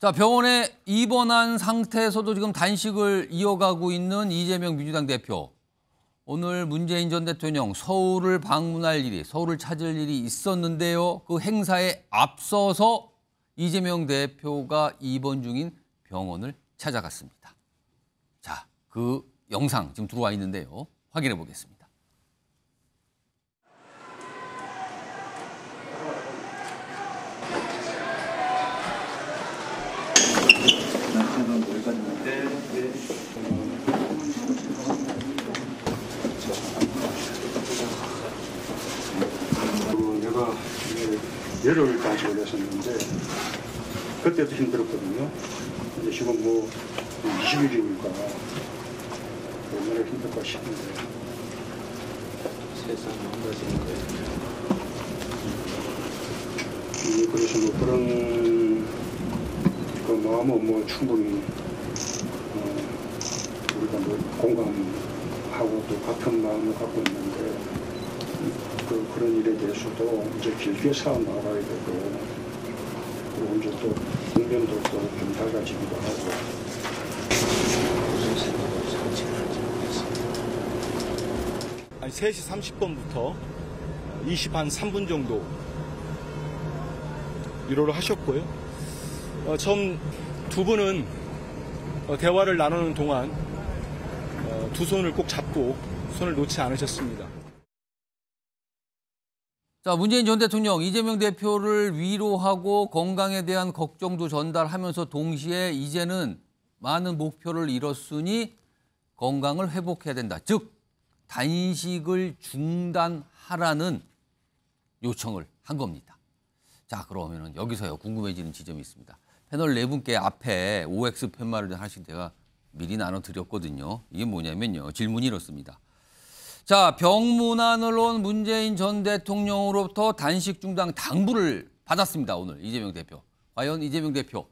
자, 병원에 입원한 상태에서도 지금 단식을 이어가고 있는 이재명 민주당 대표. 오늘 문재인 전 대통령 서울을 방문할 일이, 서울을 찾을 일이 있었는데요. 그 행사에 앞서서 이재명 대표가 입원 중인 병원을 찾아갔습니다. 자, 그 영상 지금 들어와 있는데요. 확인해 보겠습니다. 내가 열흘까지 올렸었는데 그때도 힘들었거든요. 근데 지금 뭐 20일이니까 얼마나 힘들까 싶은데 세상이 망가지는 거예요. 그래서 뭐 그런 그 마음은 뭐 충분히 우리가 뭐 공감하고 또 같은 마음을 갖고 있는데 그런 일에 대해서도 이제 길게 쌓아 나가야 되고 그리고 이제 또 공변도 또 좀 달라지기도 하고 무슨 생각으로 장치를 할지 모르겠습니다. 한 3시 30분부터 20한 3분 정도 위로를 하셨고요. 처음 두 분은 대화를 나누는 동안 두 손을 꼭 잡고 손을 놓지 않으셨습니다. 자, 문재인 전 대통령 이재명 대표를 위로하고 건강에 대한 걱정도 전달하면서 동시에 이제는 많은 목표를 이뤘으니 건강을 회복해야 된다. 즉 단식을 중단하라는 요청을 한 겁니다. 자, 그러면은 여기서요 궁금해지는 지점이 있습니다. 패널 네 분께 앞에 OX 팻말을 하나씩 제가 미리 나눠드렸거든요. 이게 뭐냐면요. 질문이 이렇습니다. 자, 병문안을 온 문재인 전 대통령으로부터 단식 중단 당부를 받았습니다. 오늘 이재명 대표. 과연 이재명 대표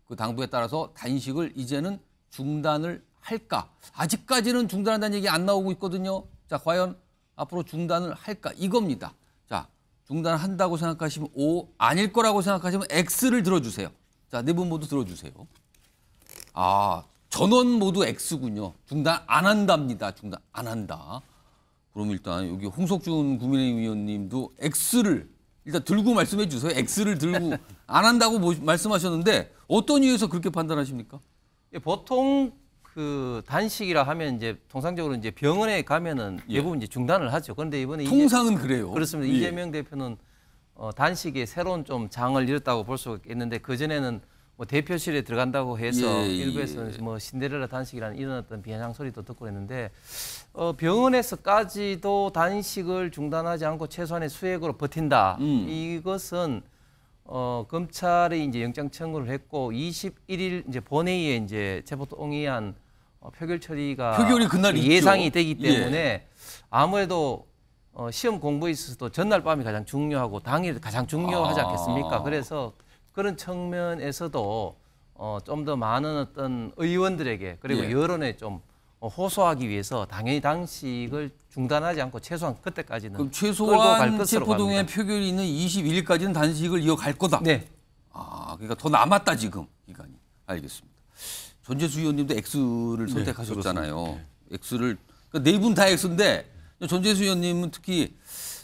그 당부에 따라서 단식을 이제는 중단을 할까? 아직까지는 중단한다는 얘기 안 나오고 있거든요. 자, 과연 앞으로 중단을 할까? 이겁니다. 자, 중단한다고 생각하시면 O, 아닐 거라고 생각하시면 X를 들어주세요. 자, 네 분 모두 들어주세요. 아, 전원 모두 X군요. 중단 안 한답니다. 중단 안 한다. 그럼 일단 여기 홍석준 국민의힘 의원님도 X를 일단 들고 말씀해 주세요. X를 들고 안 한다고 말씀하셨는데 어떤 이유에서 그렇게 판단하십니까? 보통 그 단식이라 하면 이제 통상적으로 이제 병원에 가면은 대부분 이제 중단을 하죠. 그런데 이번에 통상은 그래요. 그렇습니다. 예. 이재명 대표는 단식에 새로운 좀 장을 잃었다고 볼 수 있는데 그 전에는 뭐 대표실에 들어간다고 해서 일부에서는 뭐 신데렐라 단식이라는 이런 어떤 비아냥 소리도 듣고 했는데 병원에서까지도 단식을 중단하지 않고 최소한의 수액으로 버틴다. 이것은 검찰이 이제 영장 청구를 했고 21일 이제 본회의에 이제 체포동의안 표결 처리가 표결이 그날 예상이 있죠. 되기 때문에 아무래도 시험 공부에 있어서도 전날 밤이 가장 중요하고 당일이 가장 중요하지 않겠습니까? 그래서 그런 측면에서도 좀 더 많은 어떤 의원들에게 그리고 여론에 좀 호소하기 위해서 당연히 단식을 중단하지 않고 최소한 그때까지는 그럼 끌고 갈 최소한 것으로 체포동의안 갑니다. 표결이 있는 21일까지는 단식을 이어갈 거다. 네. 아, 그러니까 더 남았다 지금 기간이. 알겠습니다. 전재수 의원님도 X를 선택하셨잖아요. X를 그러니까 네 분 다 X인데 전재수 의원님은 특히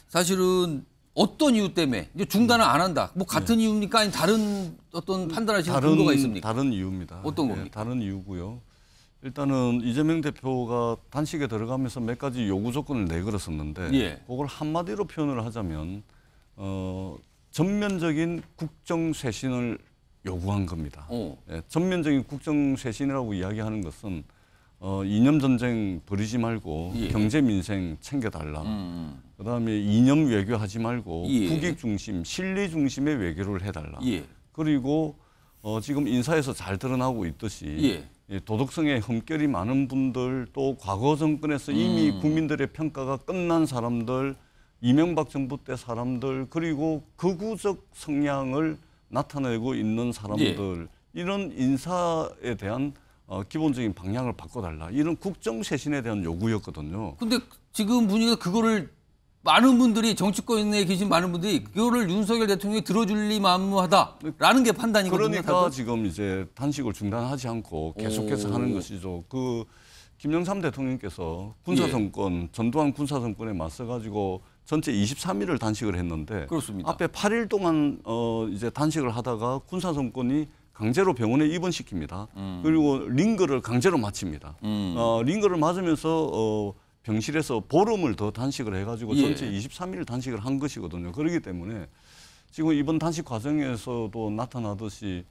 사실은 어떤 이유 때문에 이제 중단을 안 한다. 뭐 같은 이유입니까? 아니 다른 어떤 판단하시는 근거가 있습니까? 다른 이유입니다. 어떤 겁니까? 다른 이유고요. 일단은 이재명 대표가 단식에 들어가면서 몇 가지 요구 조건을 내걸었었는데 그걸 한마디로 표현을 하자면 전면적인 국정 쇄신을 요구한 겁니다. 전면적인 국정 쇄신이라고 이야기하는 것은 이념 전쟁 벌이지 말고 경제 민생 챙겨달라. 그다음에 이념 외교하지 말고 국익 중심, 실리 중심의 외교를 해달라. 그리고 지금 인사에서 잘 드러나고 있듯이 도덕성에 흠결이 많은 분들 또 과거 정권에서 이미 국민들의 평가가 끝난 사람들, 이명박 정부 때 사람들 그리고 극우적 성향을 나타내고 있는 사람들 이런 인사에 대한 기본적인 방향을 바꿔달라. 이런 국정 쇄신에 대한 요구였거든요. 근데 지금 분위기가 그거를 많은 분들이 정치권에 계신 많은 분들이 그거를 윤석열 대통령이 들어줄리 만무하다라는 게 판단이거든요. 그러니까 다들. 지금 이제 단식을 중단하지 않고 계속해서 하는 것이죠. 그 김영삼 대통령께서 군사정권, 전두환 군사정권에 맞서가지고 전체 23일을 단식을 했는데 그렇습니다. 앞에 8일 동안 이제 단식을 하다가 군사정권이 강제로 병원에 입원시킵니다. 그리고 링거를 강제로 맞춥니다. 링거를 맞으면서 병실에서 보름을 더 단식을 해가지고 전체 23일 단식을 한 것이거든요. 그렇기 때문에 지금 이번 단식 과정에서도 나타나듯이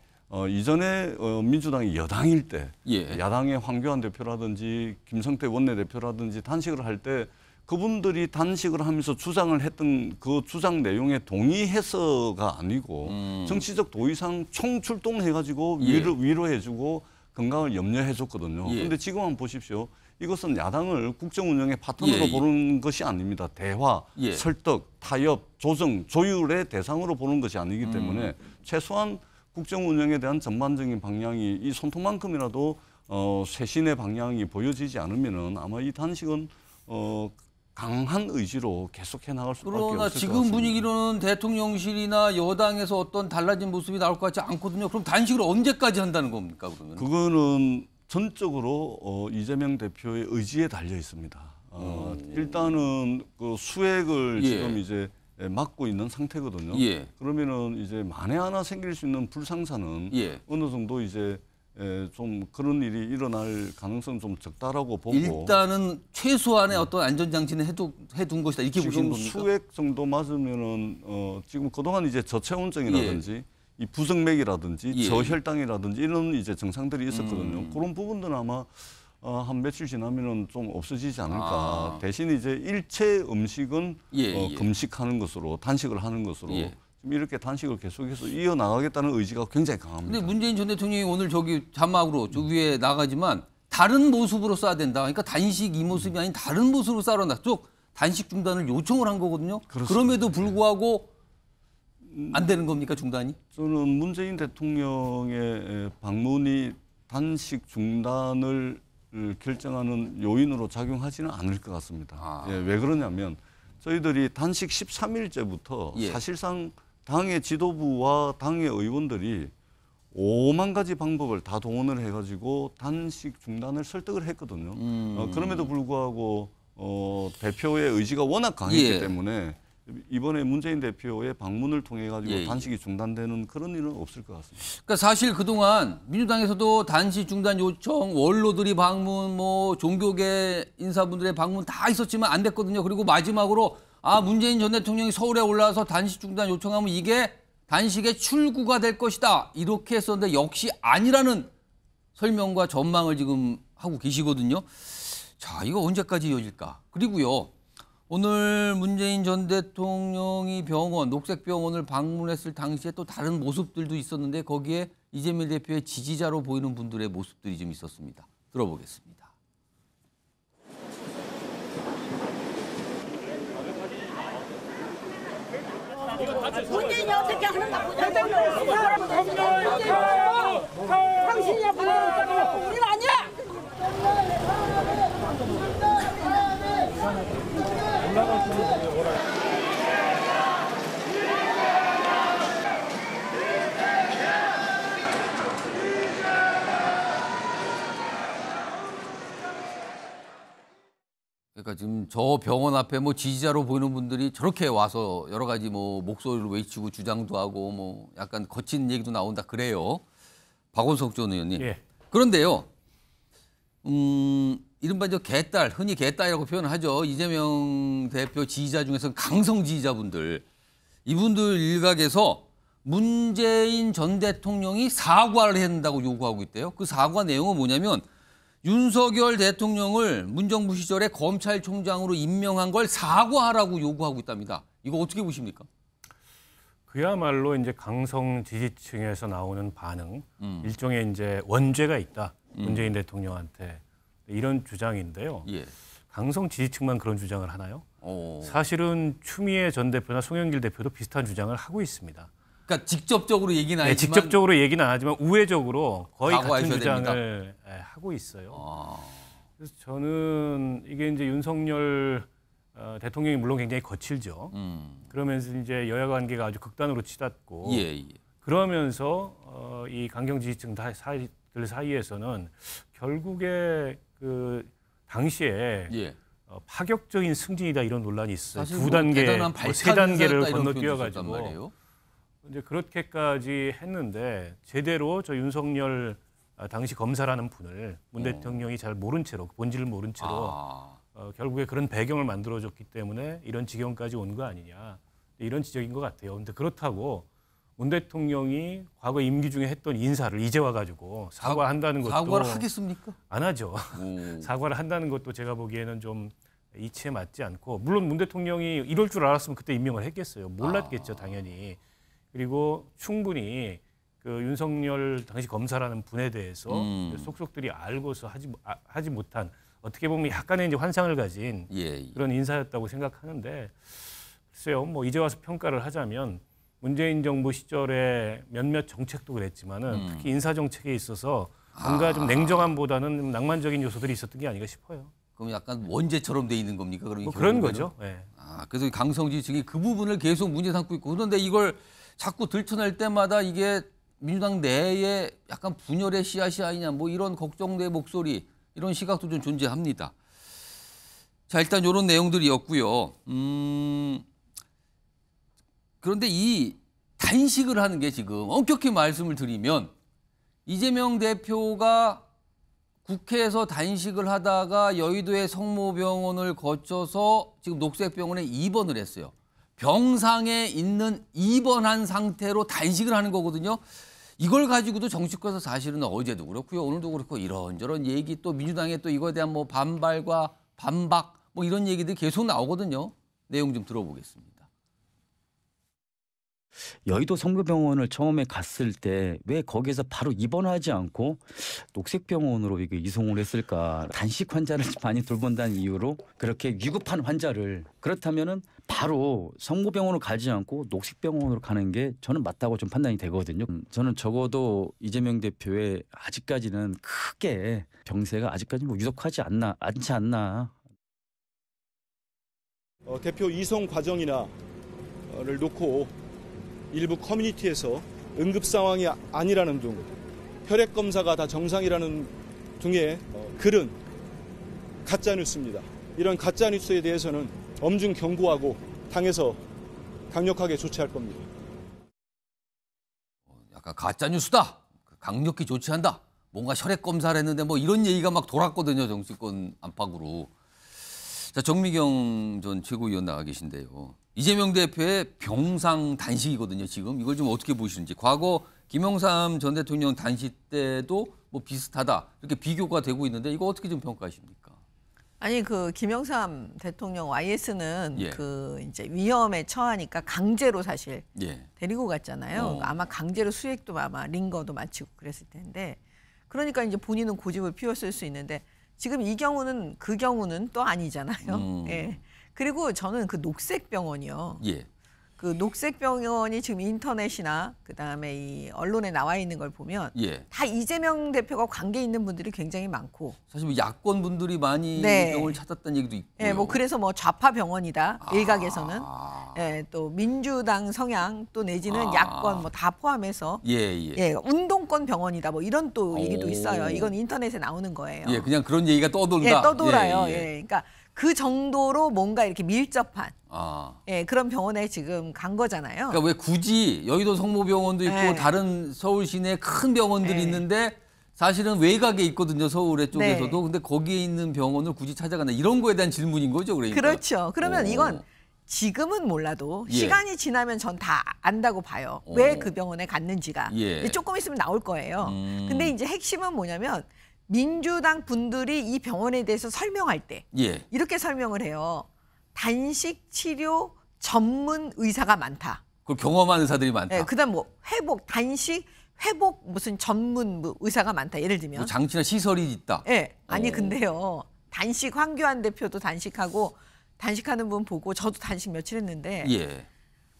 이전에 민주당이 여당일 때 야당의 황교안 대표라든지 김성태 원내대표라든지 단식을 할 때 그분들이 단식을 하면서 주장을 했던 그 주장 내용에 동의해서가 아니고 정치적 도의상 총출동해가지고 위로해주고 건강을 염려해줬거든요. 그런데 지금 한번 보십시오. 이것은 야당을 국정 운영의 파트너로 보는 것이 아닙니다. 대화, 설득, 타협, 조정, 조율의 대상으로 보는 것이 아니기 때문에 최소한 국정 운영에 대한 전반적인 방향이 이 손톱만큼이라도 쇄신의 방향이 보여지지 않으면은 아마 이 단식은 강한 의지로 계속해 나갈 수밖에 없을 것 같습니다. 그러나 지금 분위기로는 대통령실이나 여당에서 어떤 달라진 모습이 나올 것 같지 않거든요. 그럼 단식을 언제까지 한다는 겁니까? 그러면? 그거는 전적으로 이재명 대표의 의지에 달려 있습니다. 일단은 그 수액을 지금 이제 막고 있는 상태거든요. 그러면은 이제 만에 하나 생길 수 있는 불상사는 어느 정도 이제 좀 그런 일이 일어날 가능성 좀 적다라고 보고 일단은 최소한의 어떤 안전장치는 해둔 것이다 이렇게 보시는 겁니까? 지금 수액 정도 맞으면은 지금 그동안 이제 저체온증이라든지 이 부정맥이라든지 저혈당이라든지 이런 이제 증상들이 있었거든요. 그런 부분들은 아마 한 며칠 지나면은 좀 없어지지 않을까. 대신 이제 일체 음식은 금식하는 것으로 단식을 하는 것으로 지금 이렇게 단식을 계속해서 이어나가겠다는 의지가 굉장히 강합니다. 근데 문재인 전 대통령이 오늘 저기 자막으로 저 위에 나가지만 다른 모습으로 써야 된다. 그러니까 단식 이 모습이 아닌 다른 모습으로 싸란다. 쭉 단식 중단을 요청을 한 거거든요. 그렇습니다. 그럼에도 불구하고 안 되는 겁니까 중단이? 저는 문재인 대통령의 방문이 단식 중단을 결정하는 요인으로 작용하지는 않을 것 같습니다. 왜 그러냐면 저희들이 단식 13일째부터 사실상 당의 지도부와 당의 의원들이 5만 가지 방법을 다 동원을 해가지고 단식 중단을 설득을 했거든요. 그럼에도 불구하고 대표의 의지가 워낙 강했기 때문에 이번에 문재인 대표의 방문을 통해 가지고 단식이 중단되는 그런 일은 없을 것 같습니다. 그러니까 사실 그동안 민주당에서도 단식 중단 요청, 원로들이 방문, 뭐 종교계 인사분들의 방문 다 있었지만 안 됐거든요. 그리고 마지막으로 문재인 전 대통령이 서울에 올라와서 단식 중단 요청하면 이게 단식의 출구가 될 것이다. 이렇게 했었는데 역시 아니라는 설명과 전망을 지금 하고 계시거든요. 자, 이거 언제까지 이어질까? 그리고요. 오늘 문재인 전 대통령이 녹색병원을 방문했을 당시에 또 다른 모습들도 있었는데 거기에 이재명 대표의 지지자로 보이는 분들의 모습들이 좀 있었습니다. 들어보겠습니다. 문재인이 어떻게 하는가 보자. 당신이 우리는 아니야. 그러니까 지금 저 병원 앞에 뭐 지지자로 보이는 분들이 저렇게 와서 여러 가지 뭐 목소리를 외치고 주장도 하고 뭐 약간 거친 얘기도 나온다 그래요. 박원석 전 의원님. 그런데요. 이른바 저 개딸, 흔히 개딸이라고 표현을 하죠. 이재명 대표 지지자 중에서 강성 지지자분들. 이분들 일각에서 문재인 전 대통령이 사과를 해야 된다고 요구하고 있대요. 그 사과 내용은 뭐냐면 윤석열 대통령을 문정부 시절에 검찰총장으로 임명한 걸 사과하라고 요구하고 있답니다. 이거 어떻게 보십니까? 그야말로 이제 강성 지지층에서 나오는 반응, 일종의 이제 원죄가 있다. 문재인 대통령한테 이런 주장인데요. 강성 지지층만 그런 주장을 하나요? 사실은 추미애 전 대표나 송영길 대표도 비슷한 주장을 하고 있습니다. 그러니까 직접적으로 얘기는 아니지만 직접적으로 얘기는 안 하지만 우회적으로 거의 같은 주장을 됩니다. 하고 있어요. 그래서 저는 이게 이제 윤석열 대통령이 물론 굉장히 거칠죠. 그러면서 이제 여야 관계가 아주 극단으로 치닫고 예. 그러면서 이 강경 지지층들 사이에서는 결국에 그 당시에 예. 파격적인 승진이다 이런 논란이 있어요. 사실 두 뭐 단계, 대단한 세 단계를 발칸사였다 이런 건너뛰어가지고 표현도 있었단 말이에요. 이제 그렇게까지 했는데 제대로 저 윤석열 당시 검사라는 분을 문 대통령이 잘 모른 채로 본질을 모른 채로 결국에 그런 배경을 만들어줬기 때문에 이런 지경까지 온 거 아니냐 이런 지적인 것 같아요. 그런데 그렇다고 문 대통령이 과거 임기 중에 했던 인사를 이제 와가지고 사과한다는 것도 사과를 하겠습니까? 안 하죠. 사과를 한다는 것도 제가 보기에는 좀 이치에 맞지 않고 물론 문 대통령이 이럴 줄 알았으면 그때 임명을 했겠어요. 몰랐겠죠 당연히. 그리고 충분히 그 윤석열 당시 검사라는 분에 대해서 속속들이 알고서 하지 못한 어떻게 보면 약간의 이제 환상을 가진 그런 인사였다고 생각하는데 글쎄요 뭐 이제 와서 평가를 하자면 문재인 정부 시절에 몇몇 정책도 그랬지만은 특히 인사 정책에 있어서 뭔가 좀 냉정함보다는 좀 낭만적인 요소들이 있었던 게 아닌가 싶어요. 그럼 약간 원죄처럼 돼 있는 겁니까? 뭐 그런 거죠. 네. 그래서 강성지 측이 그 부분을 계속 문제 삼고 있고 그런데 이걸 자꾸 들춰낼 때마다 이게 민주당 내에 약간 분열의 씨앗이 아니냐 뭐 이런 걱정의 목소리 이런 시각도 좀 존재합니다. 자 일단 이런 내용들이었고요. 그런데 이 단식을 하는 게 지금 엄격히 말씀을 드리면 이재명 대표가 국회에서 단식을 하다가 여의도의 성모병원을 거쳐서 지금 녹색병원에 입원을 했어요. 병상에 있는 입원한 상태로 단식을 하는 거거든요. 이걸 가지고도 정치권에서 사실은 어제도 그렇고요. 오늘도 그렇고 이런저런 얘기 또 민주당의 또 이거에 대한 뭐 반발과 반박 뭐 이런 얘기들이 계속 나오거든요. 내용 좀 들어보겠습니다. 여의도 성모병원을 처음에 갔을 때 왜 거기에서 바로 입원하지 않고 녹색병원으로 이게 이송을 했을까? 단식 환자를 많이 돌본다는 이유로 그렇게 위급한 환자를 그렇다면은 바로 성모병원으로 가지 않고 녹색병원으로 가는 게 저는 맞다고 좀 판단이 되거든요. 저는 적어도 이재명 대표의 아직까지는 크게 병세가 아직까지 뭐 유독하지 않지 않나. 대표 이송 과정이나를 놓고 일부 커뮤니티에서 응급 상황이 아니라는 등 혈액 검사가 다 정상이라는 등의 글은 가짜 뉴스입니다. 이런 가짜 뉴스에 대해서는 엄중 경고하고 당에서 강력하게 조치할 겁니다. 약간 가짜 뉴스다. 강력히 조치한다. 뭔가 혈액 검사를 했는데 뭐 이런 얘기가 막 돌았거든요. 정치권 안팎으로. 자, 정미경 전 최고위원 나와 계신데요. 이재명 대표의 병상 단식이거든요. 지금 이걸 좀 어떻게 보시는지. 과거 김영삼 전 대통령 단식 때도 뭐 비슷하다 이렇게 비교가 되고 있는데 이거 어떻게 좀 평가하십니까? 아니 그 김영삼 대통령 YS는 그 이제 위험에 처하니까 강제로 사실 데리고 갔잖아요. 아마 강제로 수액도 아마 링거도 마치고 그랬을 텐데 그러니까 이제 본인은 고집을 피웠을 수 있는데 지금 이 경우는 그 경우는 또 아니잖아요. 그리고 저는 그 녹색병원이요. 그 녹색병원이 지금 인터넷이나 그다음에 이 언론에 나와 있는 걸 보면 다 이재명 대표가 관계 있는 분들이 굉장히 많고 사실 뭐 야권 분들이 많이 병을 찾았다는 얘기도 있고요. 뭐 그래서 뭐 좌파 병원이다 일각에서는 또 민주당 성향 또 내지는 야권 뭐 다 포함해서 운동권 병원이다 뭐 이런 또 얘기도 있어요. 이건 인터넷에 나오는 거예요. 그냥 그런 얘기가 떠돈다. 떠돌아요. 그러니까 그 정도로 뭔가 이렇게 밀접한 그런 병원에 지금 간 거잖아요. 그러니까 왜 굳이 여의도 성모병원도 있고 다른 서울 시내 큰 병원들이 있는데 사실은 외곽에 있거든요. 서울의 쪽에서도. 근데 거기에 있는 병원을 굳이 찾아간다. 이런 거에 대한 질문인 거죠. 그러니까. 그렇죠. 그러면 이건 지금은 몰라도 시간이 지나면 전 다 안다고 봐요. 왜 그 병원에 갔는지가. 조금 있으면 나올 거예요. 근데 이제 핵심은 뭐냐면 민주당 분들이 이 병원에 대해서 설명할 때 이렇게 설명을 해요. 단식 치료 전문 의사가 많다. 그걸 경험한 의사들이 많다. 그다음 뭐 회복 단식 회복 무슨 전문 의사가 많다. 예를 들면 뭐 장치나 시설이 있다. 아니 근데요. 단식 황교안 대표도 단식하고 단식하는 분 보고 저도 단식 며칠 했는데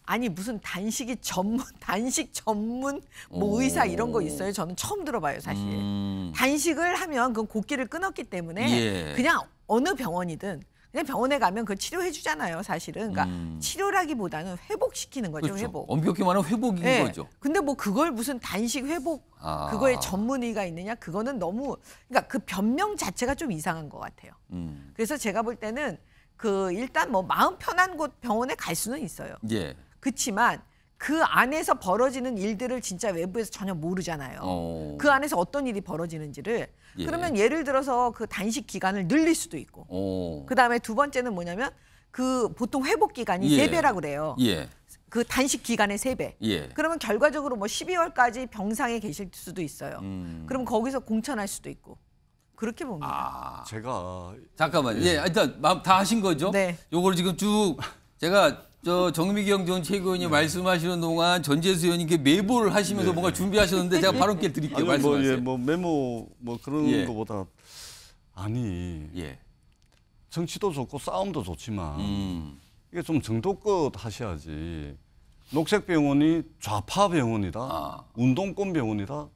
아니 무슨 단식 전문 뭐 의사 이런 거 있어요? 저는 처음 들어봐요, 사실. 단식을 하면 그건 곡기를 끊었기 때문에 그냥 어느 병원이든 그냥 병원에 가면 그 치료해 주잖아요, 사실은. 그러니까 치료라기보다는 회복시키는 거죠, 그렇죠. 회복. 엄격히 말하면 회복인 네. 거죠. 근데 뭐 그걸 무슨 단식 회복 그거에 전문의가 있느냐? 그거는 너무 그러니까 그 변명 자체가 좀 이상한 것 같아요. 그래서 제가 볼 때는 그 일단 뭐 마음 편한 곳 병원에 갈 수는 있어요. 예. 그렇지만 그 안에서 벌어지는 일들을 진짜 외부에서 전혀 모르잖아요. 그 안에서 어떤 일이 벌어지는지를. 예. 그러면 예를 들어서 그 단식 기간을 늘릴 수도 있고. 그다음에 두 번째는 뭐냐면 그 보통 회복 기간이 예. 3배라고 그래요. 예. 그 단식 기간의 3배. 예. 그러면 결과적으로 뭐 12월까지 병상에 계실 수도 있어요. 그럼 거기서 공천할 수도 있고. 그렇게 봅니다. 제가 잠깐만. 예. 일단 다 하신 거죠? 네. 요걸 지금 쭉 제가 정미경 전 최고위원이 말씀하시는 동안 전재수 의원님께 메모를 하시면서 뭔가 준비하셨는데 제가 바로 이렇게 드릴게요. 말씀하세요. 뭐 메모 뭐 그런 예. 것보다 아니 정치도 좋고 싸움도 좋지만 이게 좀 정도껏 하셔야지. 녹색병원이 좌파 병원이다, 운동권 병원이다.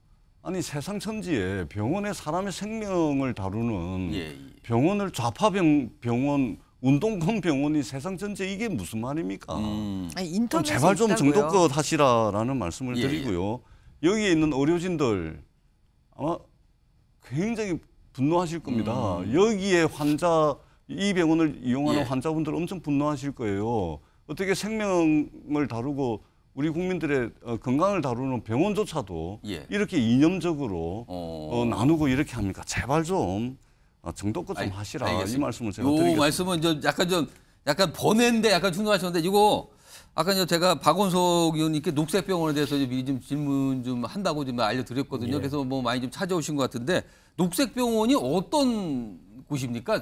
아니 세상 천지에 병원에 사람의 생명을 다루는 병원을 좌파 병원, 운동권 병원이 세상 전체 이게 무슨 말입니까? 좀 제발 좀 있다고요. 정도껏 하시라라는 말씀을 드리고요. 여기에 있는 의료진들 아마 굉장히 분노하실 겁니다. 여기에 이 병원을 이용하는 환자분들 엄청 분노하실 거예요. 어떻게 생명을 다루고 우리 국민들의 건강을 다루는 병원조차도 이렇게 이념적으로 나누고 이렇게 합니까? 제발 좀 정도껏 좀 하시라. 알겠습니다. 이 말씀을 제가 드리겠습니다. 이 말씀은 약간 번외인데 약간 중요하셨는데 이거 아까 제가 박원석 의원님께 녹색병원에 대해서 미리 좀 질문 좀 한다고 좀 알려드렸거든요. 그래서 뭐 많이 좀 찾아오신 것 같은데 녹색병원이 어떤 곳입니까?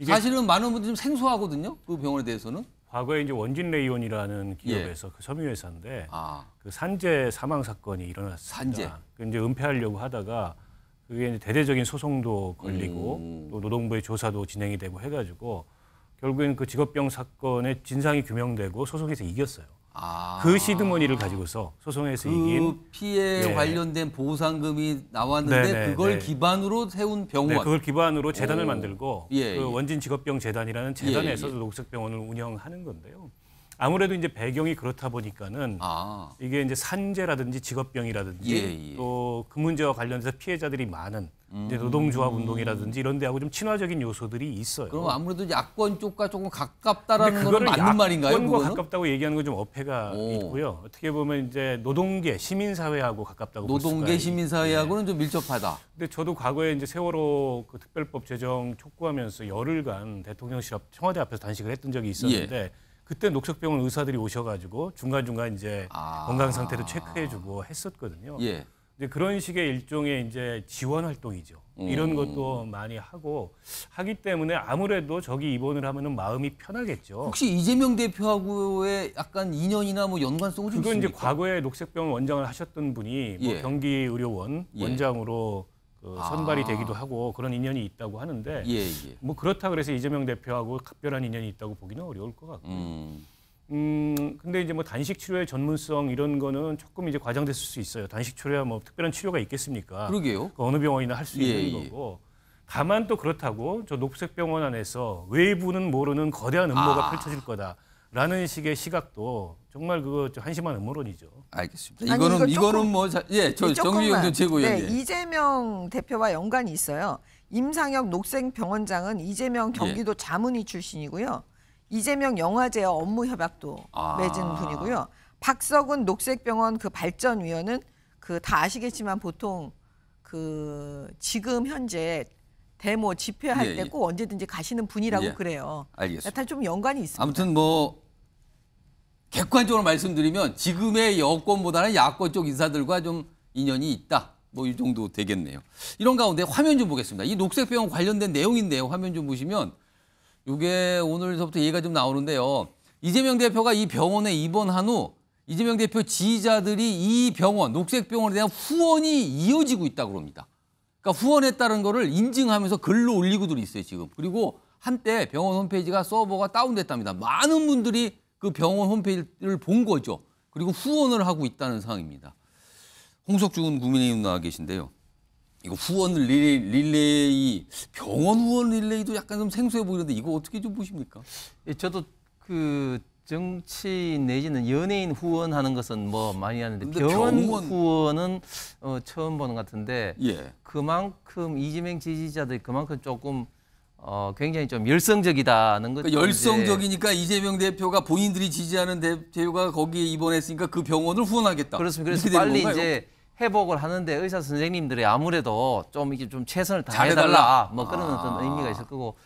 사실은 많은 분들이 좀 생소하거든요. 그 병원에 대해서는. 과거에 이제 원진레이온이라는 기업에서 그 섬유회사인데 그 산재 사망 사건이 일어났습니다. 산재. 그 이제 은폐하려고 하다가 그게 이제 대대적인 소송도 걸리고 또 노동부의 조사도 진행이 되고 해가지고 결국에는 그 직업병 사건의 진상이 규명되고 소송에서 이겼어요. 그 시드머니를 가지고서 소송에서 이긴 피해 관련된 보상금이 나왔는데 그걸 기반으로 세운 병원. 그걸 기반으로 재단을 만들고 그 원진 직업병 재단이라는 재단에서도 녹색병원을 운영하는 건데요. 아무래도 이제 배경이 그렇다 보니까는 이게 이제 산재라든지 직업병이라든지 또 그 문제와 관련해서 피해자들이 많은 이제 노동조합 운동이라든지 이런 데하고 좀 친화적인 요소들이 있어요. 그럼 아무래도 야권 쪽과 조금 가깝다라는 건 맞는 말인가요? 야권과 가깝다고 얘기하는 건 좀 어폐가 있고요. 어떻게 보면 이제 노동계, 시민사회하고 가깝다고 볼 수가 있어요. 노동계, 시민사회하고는 좀 밀접하다. 근데 저도 과거에 이제 세월호 그 특별법 제정 촉구하면서 열흘간 대통령실 앞 청와대 앞에서 단식을 했던 적이 있었는데 그때 녹색병원 의사들이 오셔가지고 중간중간 이제 건강 상태도 체크해주고 했었거든요. 이제 그런 식의 일종의 이제 지원 활동이죠. 이런 것도 많이 하기 때문에 아무래도 저기 입원을 하면은 마음이 편하겠죠. 혹시 이재명 대표하고의 약간 인연이나 뭐 연관성은 좀 그건 있습니까? 이제 과거에 녹색병원 원장을 하셨던 분이 뭐 경기의료원 원장으로 선발이 되기도 하고 그런 인연이 있다고 하는데 뭐 그렇다 그래서 이재명 대표하고 각별한 인연이 있다고 보기는 어려울 것 같고요. 근데 이제 뭐 단식 치료의 전문성 이런 거는 조금 이제 과장됐을 수 있어요. 단식 치료야 뭐 특별한 치료가 있겠습니까? 그러게요. 그 어느 병원이나 할 수 있는 거고. 다만 또 그렇다고 저 녹색병원 안에서 외부는 모르는 거대한 음모가 펼쳐질 거다라는 식의 시각도 정말 그거 한심한 음모론이죠. 알겠습니다. 이거는 뭐 정미경 전 최고위원. 이재명 대표와 연관이 있어요. 임상혁 녹색병원장은 이재명 경기도 자문위 출신이고요. 이재명 영화제 업무 협약도 맺은 분이고요. 박석은 녹색병원 그 발전위원은 그 다 아시겠지만 보통 그 지금 현재 데모 집회할 때 꼭 언제든지 가시는 분이라고 그래요. 알겠습니다. 좀 연관이 있습니다. 아무튼 뭐 객관적으로 말씀드리면 지금의 여권보다는 야권 쪽 인사들과 좀 인연이 있다. 뭐 이 정도 되겠네요. 이런 가운데 화면 좀 보겠습니다. 이 녹색병원 관련된 내용인데요. 화면 좀 보시면 이게 오늘서부터 얘기가 좀 나오는데요. 이재명 대표가 이 병원에 입원한 후 이재명 대표 지지자들이 이 병원, 녹색병원에 대한 후원이 이어지고 있다고 합니다. 그러니까 후원했다는 거를 인증하면서 글로 올리고들 있어요, 지금. 그리고 한때 병원 홈페이지가 서버가 다운됐답니다. 많은 분들이 그 병원 홈페이지를 본 거죠. 그리고 후원을 하고 있다는 상황입니다. 홍석준 국민의힘 나와 계신데요. 이거 후원 릴레이, 병원 후원 릴레이도 약간 좀 생소해 보이는데 이거 어떻게 좀 보십니까? 예, 저도 그 정치인 내지는 연예인 후원하는 것은 뭐 많이 하는데 병원 후원은 처음 보는 것 같은데 예. 그만큼 이재명 지지자들이 그만큼 조금 굉장히 좀 열성적이다는 거죠. 그러니까 열성적이니까 이재명 대표가 본인들이 지지하는 대표가 거기에 입원했으니까 그 병원을 후원하겠다. 그렇습니다. 그래서 빨리 이제 회복을 하는데 의사 선생님들이 아무래도 좀 이게 좀 최선을 다해달라 뭐 그런 어떤 의미가 있을 거고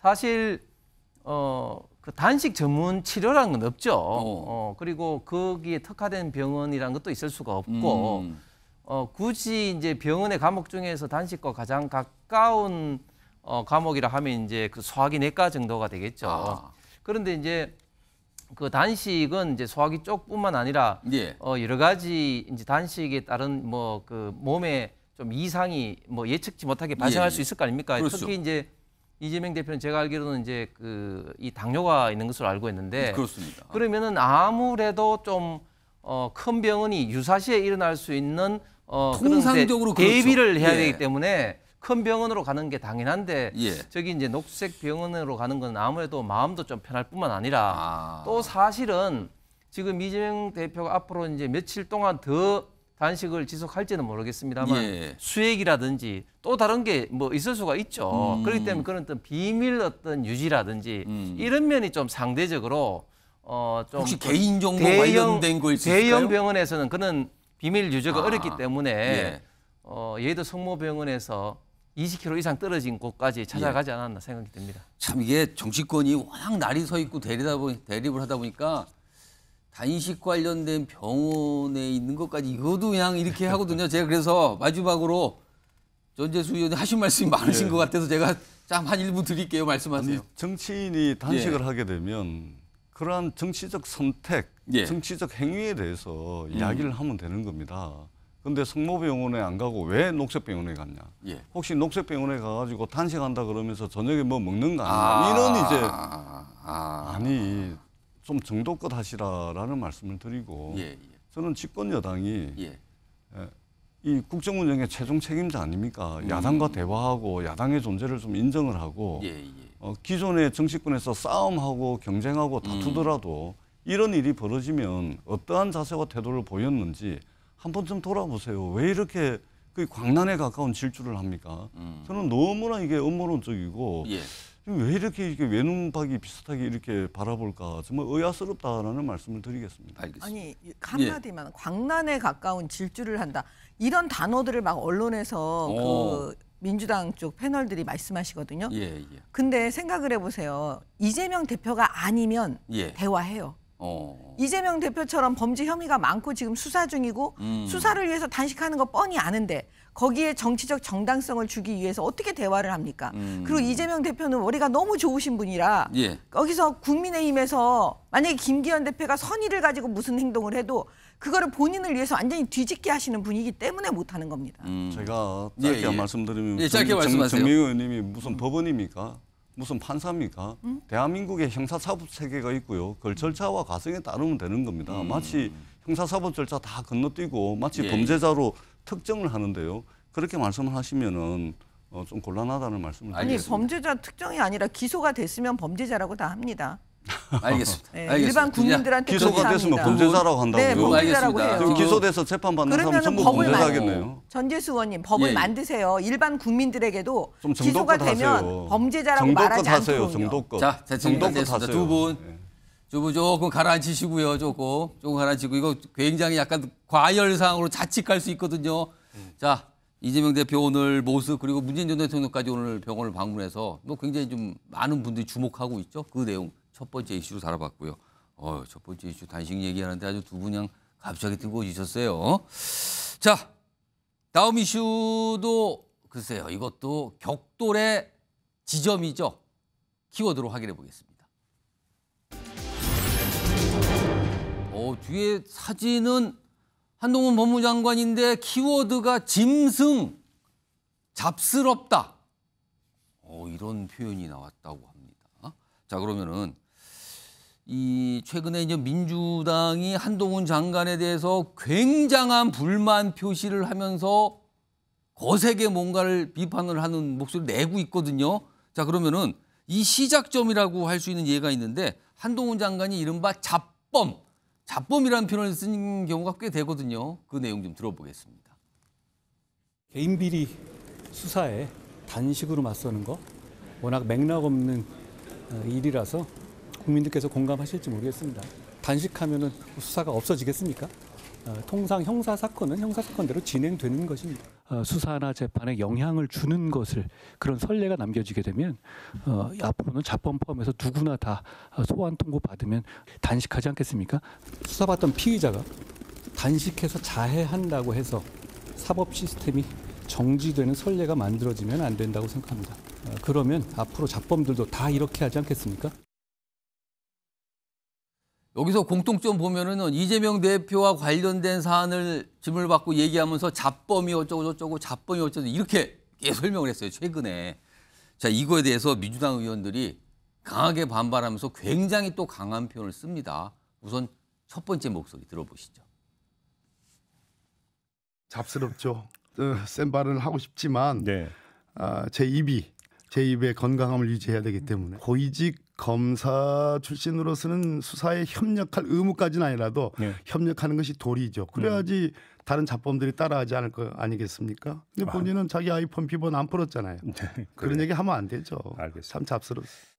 사실 그 단식 전문 치료라는 건 없죠. 그리고 거기에 특화된 병원이라는 것도 있을 수가 없고 굳이 이제 병원의 과목 중에서 단식과 가장 가까운 과목이라 하면 이제 그 소화기 내과 정도가 되겠죠. 그런데 이제 그 단식은 이제 소화기 쪽뿐만 아니라 예. 여러 가지 이제 단식에 따른 뭐 그 몸에 좀 이상이 뭐 예측지 못하게 발생할 수 있을 거 아닙니까? 그렇죠. 특히 이제 이재명 대표는 제가 알기로는 이제 그 이 당뇨가 있는 것으로 알고 있는데 그렇습니다. 그러면은 아무래도 좀 큰 병원이 유사시에 일어날 수 있는 통상적으로 그런 대비를 그렇죠. 해야 예. 되기 때문에 큰 병원으로 가는 게 당연한데 예. 저기 이제 녹색 병원으로 가는 건 아무래도 마음도 좀 편할 뿐만 아니라 또 사실은 지금 이재명 대표가 앞으로 이제 며칠 동안 더 단식을 지속할지는 모르겠습니다만 예. 수액이라든지 또 다른 게 뭐 있을 수가 있죠. 그렇기 때문에 그런 어떤 비밀 어떤 유지라든지 이런 면이 좀 상대적으로 좀 혹시 개인정보 관련된 거 있을까요? 대형 병원에서는 그런 비밀 유지가 어렵기 때문에 예. 예를 들어 성모병원에서 20km 이상 떨어진 곳까지 찾아가지 않았나 생각이 듭니다. 참 이게 정치권이 워낙 날이 서 있고 대립을 하다 보니까 단식 관련된 병원에 있는 것까지 이것도 그냥 이렇게 하거든요. 제가 그래서 마지막으로 전재수 의원이 하신 말씀이 많으신 것 같아서 제가 참 한 1분 드릴게요. 말씀하세요. 아니, 정치인이 단식을 하게 되면 그러한 정치적 선택, 정치적 행위에 대해서 이야기를 하면 되는 겁니다. 근데 성모병원에 안 가고 왜 녹색병원에 갔냐? 혹시 녹색병원에 가가지고 단식한다 그러면서 저녁에 뭐 먹는 거 아니냐? 이런 이제 아니 좀 정도껏 하시라라는 말씀을 드리고 저는 집권 여당이 이 국정 운영의 최종 책임자 아닙니까? 야당과 대화하고 야당의 존재를 좀 인정을 하고 기존의 정치권에서 싸움하고 경쟁하고 다투더라도 이런 일이 벌어지면 어떠한 자세와 태도를 보였는지 한 번쯤 돌아보세요. 왜 이렇게 그 광란에 가까운 질주를 합니까? 저는 너무나 이게 음모론적이고 왜 이렇게 외눈박이 비슷하게 이렇게 바라볼까 정말 의아스럽다라는 말씀을 드리겠습니다. 알겠습니다. 아니 한마디만 광란에 가까운 질주를 한다. 이런 단어들을 막 언론에서 그 민주당 쪽 패널들이 말씀하시거든요. 근데 생각을 해보세요. 이재명 대표가 아니면 대화해요. 이재명 대표처럼 범죄 혐의가 많고 지금 수사 중이고 수사를 위해서 단식하는 거 뻔히 아는데 거기에 정치적 정당성을 주기 위해서 어떻게 대화를 합니까? 그리고 이재명 대표는 머리가 너무 좋으신 분이라 거기서 국민의힘에서 만약에 김기현 대표가 선의를 가지고 무슨 행동을 해도 그거를 본인을 위해서 완전히 뒤집게 하시는 분이기 때문에 못하는 겁니다. 제가 짧게 말씀드리면 짧게 말씀하세요. 정미경 의원님이 무슨 법원입니까? 무슨 판사입니까? 대한민국에 형사사법 체계가 있고요. 그 절차와 과정에 따르면 되는 겁니다. 마치 형사사법 절차 다 건너뛰고 마치 범죄자로 특정을 하는데요. 그렇게 말씀을 하시면은 좀 곤란하다는 말씀을 아니 드리겠습니다. 범죄자 특정이 아니라 기소가 됐으면 범죄자라고 다 합니다. 알겠습니다. 네, 일반 국민들한테 기소가 됐으면 범죄자라고 한다고요? 네, 범죄자라고 해요. 지금 기소돼서 재판받는 사람 전부 범죄자겠네요. 전재수 의원님 법을 만드세요. 일반 국민들에게도 기소가 되면 범죄자라고 말하지 않도록요. 정도껏. 자, 됐습니다. 두 분 조금 가라앉히시고요. 조금 가라앉히고 이거 굉장히 약간 과열 사항으로 자칫할 수 있거든요. 자, 이재명 대표 오늘 모습 그리고 문재인 전 대통령까지 오늘 병원을 방문해서 뭐 굉장히 좀 많은 분들이 주목하고 있죠. 그 내용 첫 번째 이슈로 다뤄봤고요. 첫 번째 이슈 단식 얘기하는데 아주 두 분 그냥 갑자기 뜨거워지셨어요. 자, 다음 이슈도 글쎄요. 이것도 격돌의 지점이죠. 키워드로 확인해 보겠습니다. 뒤에 사진은 한동훈 법무장관인데 키워드가 짐승, 잡스럽다. 이런 표현이 나왔다고 합니다. 자, 그러면은 이 최근에 이제 민주당이 한동훈 장관에 대해서 굉장한 불만 표시를 하면서 거세게 뭔가를 비판을 하는 목소리를 내고 있거든요. 자, 그러면은 이 시작점이라고 할 수 있는 예가 있는데 한동훈 장관이 이른바 잡범이라는 표현을 쓴 경우가 꽤 되거든요. 그 내용 좀 들어보겠습니다. 개인 비리 수사에 단식으로 맞서는 거 워낙 맥락 없는 일이라서 국민들께서 공감하실지 모르겠습니다. 단식하면은 수사가 없어지겠습니까? 통상 형사 사건은 형사 사건대로 진행되는 것입니다. 수사나 재판에 영향을 주는 것을 그런 선례가 남겨지게 되면 앞으로는 잡범 포함해서 누구나 다 소환 통보 받으면 단식하지 않겠습니까? 수사받던 피의자가 단식해서 자해한다고 해서 사법 시스템이 정지되는 선례가 만들어지면 안 된다고 생각합니다. 그러면 앞으로 잡범들도 다 이렇게 하지 않겠습니까? 여기서 공통점 보면은 이재명 대표와 관련된 사안을 질문을 받고 얘기하면서 잡범이 어쩌고 저쩌고 잡범이 어쩌고 이렇게 설명을 했어요. 최근에. 자, 이거에 대해서 민주당 의원들이 강하게 반발하면서 굉장히 또 강한 표현을 씁니다. 우선 첫 번째 목소리 들어보시죠. 잡스럽죠. 센 발언을 하고 싶지만 제 입의 건강함을 유지해야 되기 때문에 고위직 검사 출신으로서는 수사에 협력할 의무까지는 아니라도 협력하는 것이 도리죠. 그래야지 다른 잡범들이 따라하지 않을 거 아니겠습니까? 근데 본인은 자기 아이폰 비번 안 풀었잖아요. 그런 얘기 하면 안 되죠. 알겠습니다. 참 잡스럽습니다.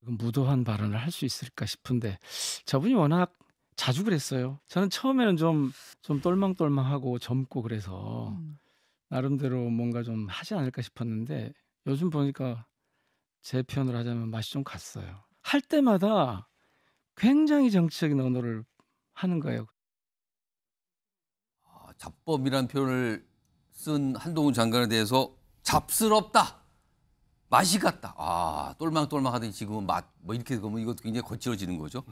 무도한 발언을 할 수 있을까 싶은데 저분이 워낙 자주 그랬어요. 저는 처음에는 좀 똘망똘망하고 젊고 그래서 나름대로 뭔가 좀 하지 않을까 싶었는데 요즘 보니까 제 표현을 하자면 맛이 좀 갔어요. 할 때마다 굉장히 정치적인 언어를 하는 거예요. 잡범이라는 표현을 쓴 한동훈 장관에 대해서 잡스럽다, 맛이 갔다. 똘망똘망하더니 지금은 맛, 뭐 이렇게 보면 이것도 굉장히 거칠어지는 거죠.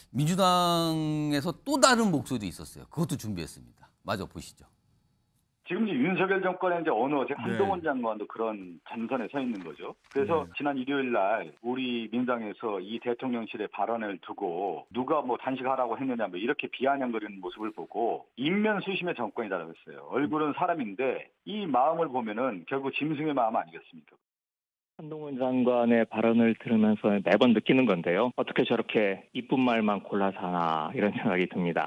민주당에서 또 다른 목소리도 있었어요. 그것도 준비했습니다. 마저 보시죠. 지금 이제 윤석열 정권의 이제 언어, 한동훈 장관도 그런 전선에 서 있는 거죠. 그래서 지난 일요일 날 우리 민주당에서 이 대통령실의 발언을 두고 누가 뭐 단식하라고 했느냐 뭐 이렇게 비아냥거리는 모습을 보고 인면수심의 정권이라고 했어요. 얼굴은 사람인데 이 마음을 보면은 결국 짐승의 마음 아니겠습니까? 한동훈 장관의 발언을 들으면서 매번 느끼는 건데요. 어떻게 저렇게 이쁜 말만 골라서 하나 이런 생각이 듭니다.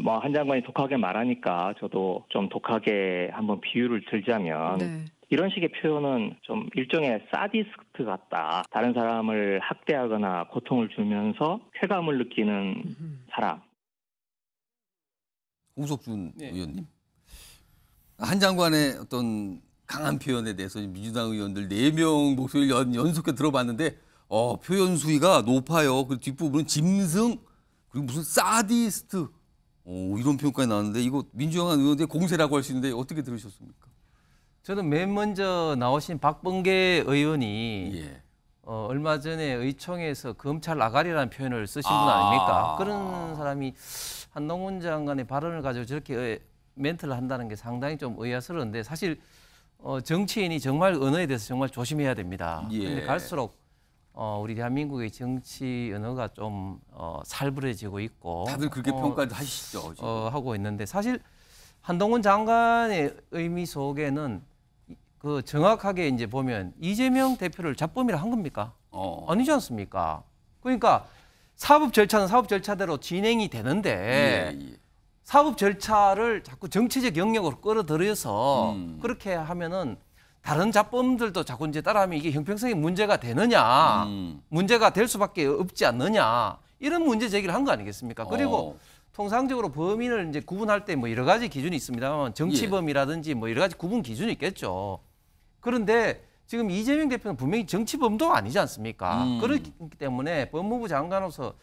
뭐 한 장관이 독하게 말하니까 저도 좀 독하게 한번 비유를 들자면 이런 식의 표현은 좀 일종의 사디스트 같다. 다른 사람을 학대하거나 고통을 주면서 쾌감을 느끼는 사람. 홍석준 의원님. 한 장관의 어떤 강한 표현에 대해서 민주당 의원들 4명 목소리를 연속해 들어봤는데 표현 수위가 높아요. 그 뒷부분은 짐승 그리고 무슨 사디스트 이런 표현까지 나왔는데 이거 민주당 의원들의 공세라고 할 수 있는데 어떻게 들으셨습니까? 저는 맨 먼저 나오신 박범계 의원이 얼마 전에 의총에서 검찰 아가리라는 표현을 쓰신 분 아닙니까? 그런 사람이 한동훈 장관의 발언을 가지고 저렇게 멘트를 한다는 게 상당히 좀 의아스러운데 사실 정치인이 정말 언어에 대해서 정말 조심해야 됩니다. 그런데 갈수록 우리 대한민국의 정치 언어가 좀 살벌해지고 있고 다들 그렇게 평가도 하시죠. 하고 있는데 사실 한동훈 장관의 의미 속에는 그 정확하게 이제 보면 이재명 대표를 잡범이라 한 겁니까? 아니지 않습니까? 그러니까 사법 절차는 사법 절차대로 진행이 되는데 사법 절차를 자꾸 정치적 영역으로 끌어들여서 그렇게 하면은 다른 잡범들도 자꾸 이제 따라하면 이게 형평성에 문제가 되느냐, 문제가 될 수밖에 없지 않느냐 이런 문제 제기를 한 거 아니겠습니까? 그리고 통상적으로 범인을 이제 구분할 때 뭐 여러 가지 기준이 있습니다만 정치범이라든지 뭐 여러 가지 구분 기준이 있겠죠. 그런데 지금 이재명 대표는 분명히 정치범도 아니지 않습니까? 그렇기 때문에 법무부 장관으로서